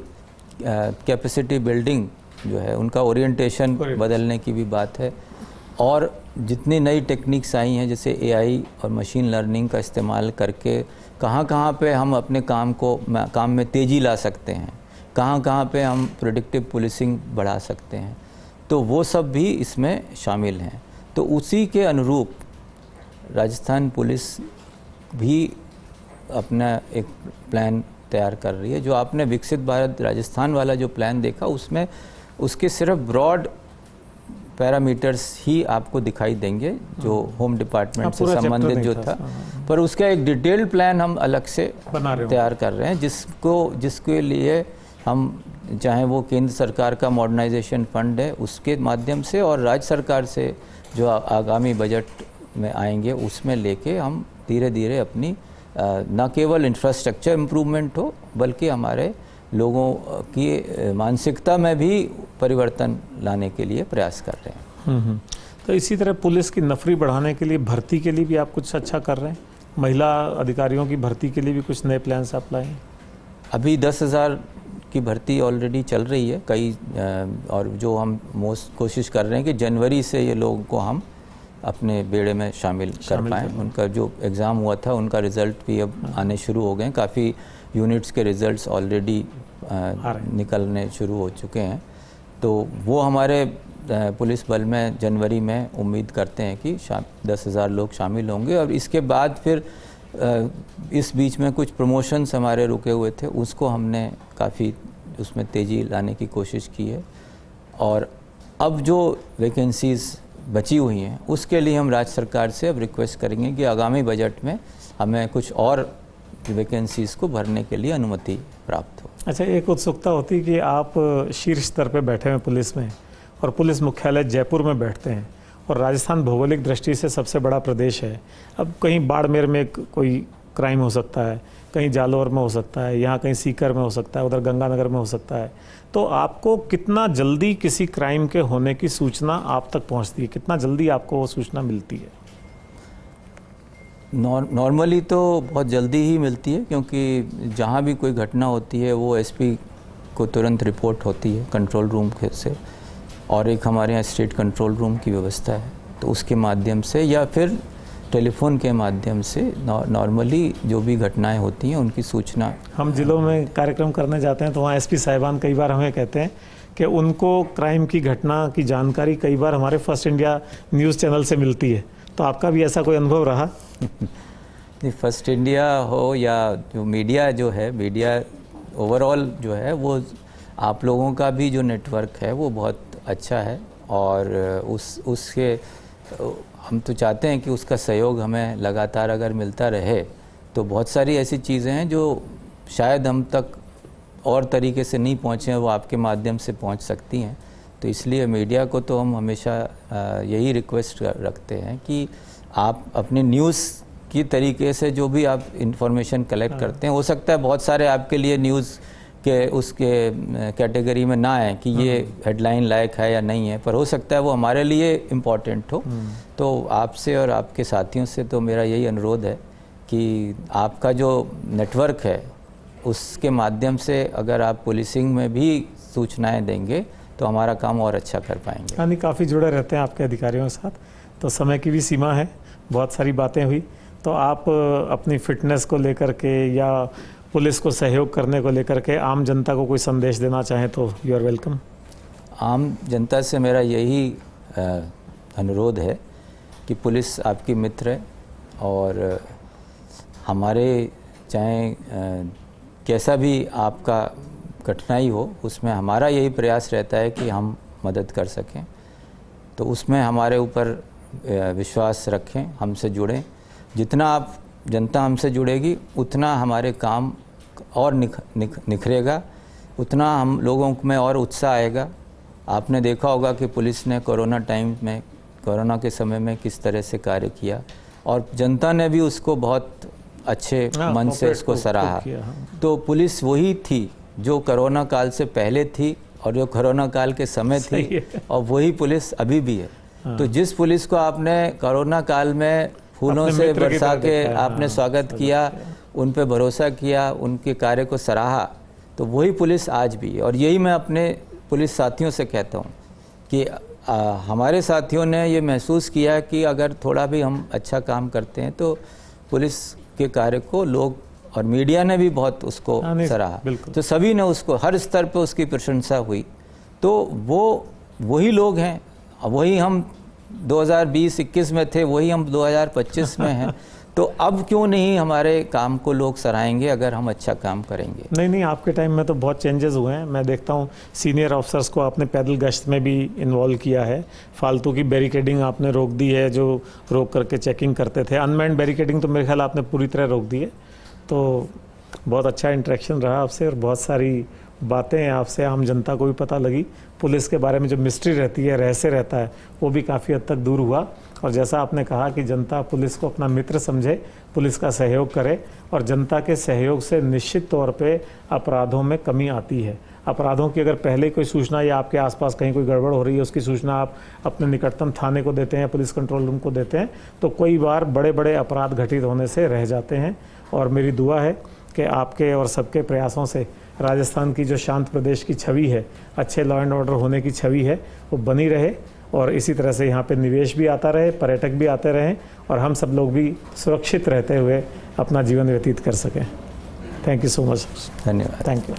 कैपेसिटी बिल्डिंग जो है, उनका ओरिएंटेशन बदलने की भी बात है और जितनी नई टेक्निक्स आई हैं जैसे एआई और मशीन लर्निंग का इस्तेमाल करके कहाँ पे हम अपने काम में तेज़ी ला सकते हैं, कहाँ पे हम प्रेडिक्टिव पुलिसिंग बढ़ा सकते हैं, तो वो सब भी इसमें शामिल हैं। तो उसी के अनुरूप राजस्थान पुलिस भी अपना एक प्लान तैयार कर रही है। जो आपने विकसित भारत राजस्थान वाला जो प्लान देखा, उसमें उसके सिर्फ ब्रॉड पैरामीटर्स ही आपको दिखाई देंगे जो होम डिपार्टमेंट से संबंधित जो था, पर उसका एक डिटेल्ड प्लान हम अलग से तैयार कर रहे हैं जिसके लिए हम चाहे वो केंद्र सरकार का मॉडर्नाइजेशन फंड है उसके माध्यम से और राज्य सरकार से जो आगामी बजट में आएंगे उसमें लेके हम धीरे धीरे अपनी न केवल इंफ्रास्ट्रक्चर इम्प्रूवमेंट हो बल्कि हमारे लोगों की मानसिकता में भी परिवर्तन लाने के लिए प्रयास कर रहे हैं। तो इसी तरह पुलिस की नफरी बढ़ाने के लिए भर्ती के लिए भी आप कुछ अच्छा कर रहे हैं? महिला अधिकारियों की भर्ती के लिए भी कुछ नए प्लान्स आप लाए हैं? अभी 10,000 की भर्ती ऑलरेडी चल रही है कई और जो हम कोशिश कर रहे हैं कि जनवरी से ये लोगों को हम अपने बेड़े में शामिल कर पाएँ। उनका जो एग्ज़ाम हुआ था उनका रिज़ल्ट भी अब आने शुरू हो गए हैं, काफ़ी यूनिट्स के रिज़ल्ट्स ऑलरेडी निकलने शुरू हो चुके हैं। तो वो हमारे पुलिस बल में जनवरी में उम्मीद करते हैं कि 10,000 लोग शामिल होंगे और इसके बाद फिर इस बीच में कुछ प्रमोशंस हमारे रुके हुए थे, उसको हमने काफ़ी उसमें तेज़ी लाने की कोशिश की है और अब जो वैकेंसीज़ बची हुई हैं उसके लिए हम राज्य सरकार से अब रिक्वेस्ट करेंगे कि आगामी बजट में हमें कुछ और वैकेंसीज़ को भरने के लिए अनुमति प्राप्त हो। अच्छा, एक उत्सुकता होती है कि आप शीर्ष स्तर पे बैठे हैं पुलिस में और पुलिस मुख्यालय जयपुर में बैठते हैं और राजस्थान भौगोलिक दृष्टि से सबसे बड़ा प्रदेश है। अब कहीं बाड़मेर में कोई क्राइम हो सकता है, कहीं जालौर में हो सकता है, यहाँ कहीं सीकर में हो सकता है, उधर गंगानगर में हो सकता है, तो आपको कितना जल्दी किसी क्राइम के होने की सूचना आप तक पहुँचती है? कितना जल्दी आपको वो सूचना मिलती है? नॉर्मली तो बहुत जल्दी ही मिलती है क्योंकि जहाँ भी कोई घटना होती है वो एसपी को तुरंत रिपोर्ट होती है कंट्रोल रूम से और एक हमारे यहाँ स्टेट कंट्रोल रूम की व्यवस्था है, तो उसके माध्यम से या फिर टेलीफोन के माध्यम से नॉर्मली जो भी घटनाएं होती हैं उनकी सूचना। हम जिलों में कार्यक्रम करने जाते हैं तो वहाँ एसपी साहिबान कई बार हमें कहते हैं कि उनको क्राइम की घटना की जानकारी कई बार हमारे फर्स्ट इंडिया न्यूज़ चैनल से मिलती है। तो आपका भी ऐसा कोई अनुभव रहा? फर्स्ट इंडिया हो या जो मीडिया जो है, मीडिया ओवरऑल जो है वो आप लोगों का भी जो नेटवर्क है वो बहुत अच्छा है और उसके हम तो चाहते हैं कि उसका सहयोग हमें लगातार अगर मिलता रहे तो बहुत सारी ऐसी चीज़ें हैं जो शायद हम तक और तरीके से नहीं पहुँचे हैं वो आपके माध्यम से पहुँच सकती हैं। तो इसलिए मीडिया को तो हम हमेशा यही रिक्वेस्ट रखते हैं कि आप अपने न्यूज़ की तरीके से जो भी आप इंफॉर्मेशन कलेक्ट करते हैं, हो सकता है बहुत सारे आपके लिए न्यूज़ के उसके कैटेगरी में ना आए कि ये हेडलाइन लायक है या नहीं है, पर हो सकता है वो हमारे लिए इम्पॉर्टेंट हो। तो आपसे और आपके साथियों से तो मेरा यही अनुरोध है कि आपका जो नेटवर्क है उसके माध्यम से अगर आप पुलिसिंग में भी सूचनाएं देंगे तो हमारा काम और अच्छा कर पाएंगे। यानी काफ़ी जुड़े रहते हैं आपके अधिकारियों के साथ। तो समय की भी सीमा है, बहुत सारी बातें हुई, तो आप अपनी फिटनेस को लेकर के या पुलिस को सहयोग करने को लेकर के आम जनता को कोई संदेश देना चाहें तो यू आर वेलकम। आम जनता से मेरा यही अनुरोध है कि पुलिस आपकी मित्र है और हमारे चाहे कैसा भी आपका कठिनाई हो उसमें हमारा यही प्रयास रहता है कि हम मदद कर सकें। तो उसमें हमारे ऊपर विश्वास रखें, हमसे जुड़ें। जितना आप जनता हमसे जुड़ेगी उतना हमारे काम और निखरेगा, उतना हम लोगों में और उत्साह आएगा। आपने देखा होगा कि पुलिस ने कोरोना टाइम में, कोरोना के समय में किस तरह से कार्य किया और जनता ने भी उसको बहुत अच्छे मन से उसको सराहा। तो पुलिस वही थी जो कोरोना काल से पहले थी और जो कोरोना काल के समय थी, और वही पुलिस अभी भी है। तो जिस पुलिस को आपने कोरोना काल में फूलों से बरसा के आपने स्वागत किया, उन पे भरोसा किया, उनके कार्य को सराहा, तो वही पुलिस आज भी है। और यही मैं अपने पुलिस साथियों से कहता हूँ कि हमारे साथियों ने ये महसूस किया कि अगर थोड़ा भी हम अच्छा काम करते हैं तो पुलिस के कार्य को लोग और मीडिया ने भी बहुत उसको सराहा। तो सभी ने उसको, हर स्तर पे उसकी प्रशंसा हुई। तो वही लोग हैं, वही हम 2020-21 में थे, वही हम 2025 में हैं। तो अब क्यों नहीं हमारे काम को लोग सराहेंगे अगर हम अच्छा काम करेंगे। नहीं, आपके टाइम में तो बहुत चेंजेस हुए हैं। मैं देखता हूँ सीनियर ऑफिसर्स को आपने पैदल गश्त में भी इन्वॉल्व किया है, फालतू की बैरिकेडिंग आपने रोक दी है, जो रोक करके चेकिंग करते थे। अनमैन्ड बैरिकेडिंग तो मेरे ख्याल आपने पूरी तरह रोक दी है। तो बहुत अच्छा इंटरेक्शन रहा आपसे और बहुत सारी बातें आपसे आम जनता को भी पता लगी। पुलिस के बारे में जो मिस्ट्री रहती है, रहस्य रहता है, वो भी काफ़ी हद तक दूर हुआ। और जैसा आपने कहा कि जनता पुलिस को अपना मित्र समझे, पुलिस का सहयोग करे, और जनता के सहयोग से निश्चित तौर पे अपराधों में कमी आती है। अपराधों की अगर पहले कोई सूचना या आपके आसपास कहीं कोई गड़बड़ हो रही है, उसकी सूचना आप अपने निकटतम थाने को देते हैं, पुलिस कंट्रोल रूम को देते हैं, तो कई बार बड़े बड़े अपराध घटित होने से रह जाते हैं। और मेरी दुआ है कि आपके और सबके प्रयासों से राजस्थान की जो शांत प्रदेश की छवि है, अच्छे लॉ एंड ऑर्डर होने की छवि है, वो बनी रहे, और इसी तरह से यहाँ पे निवेश भी आता रहे, पर्यटक भी आते रहें, और हम सब लोग भी सुरक्षित रहते हुए अपना जीवन व्यतीत कर सकें। Thank you so much. धन्यवाद। Thank you.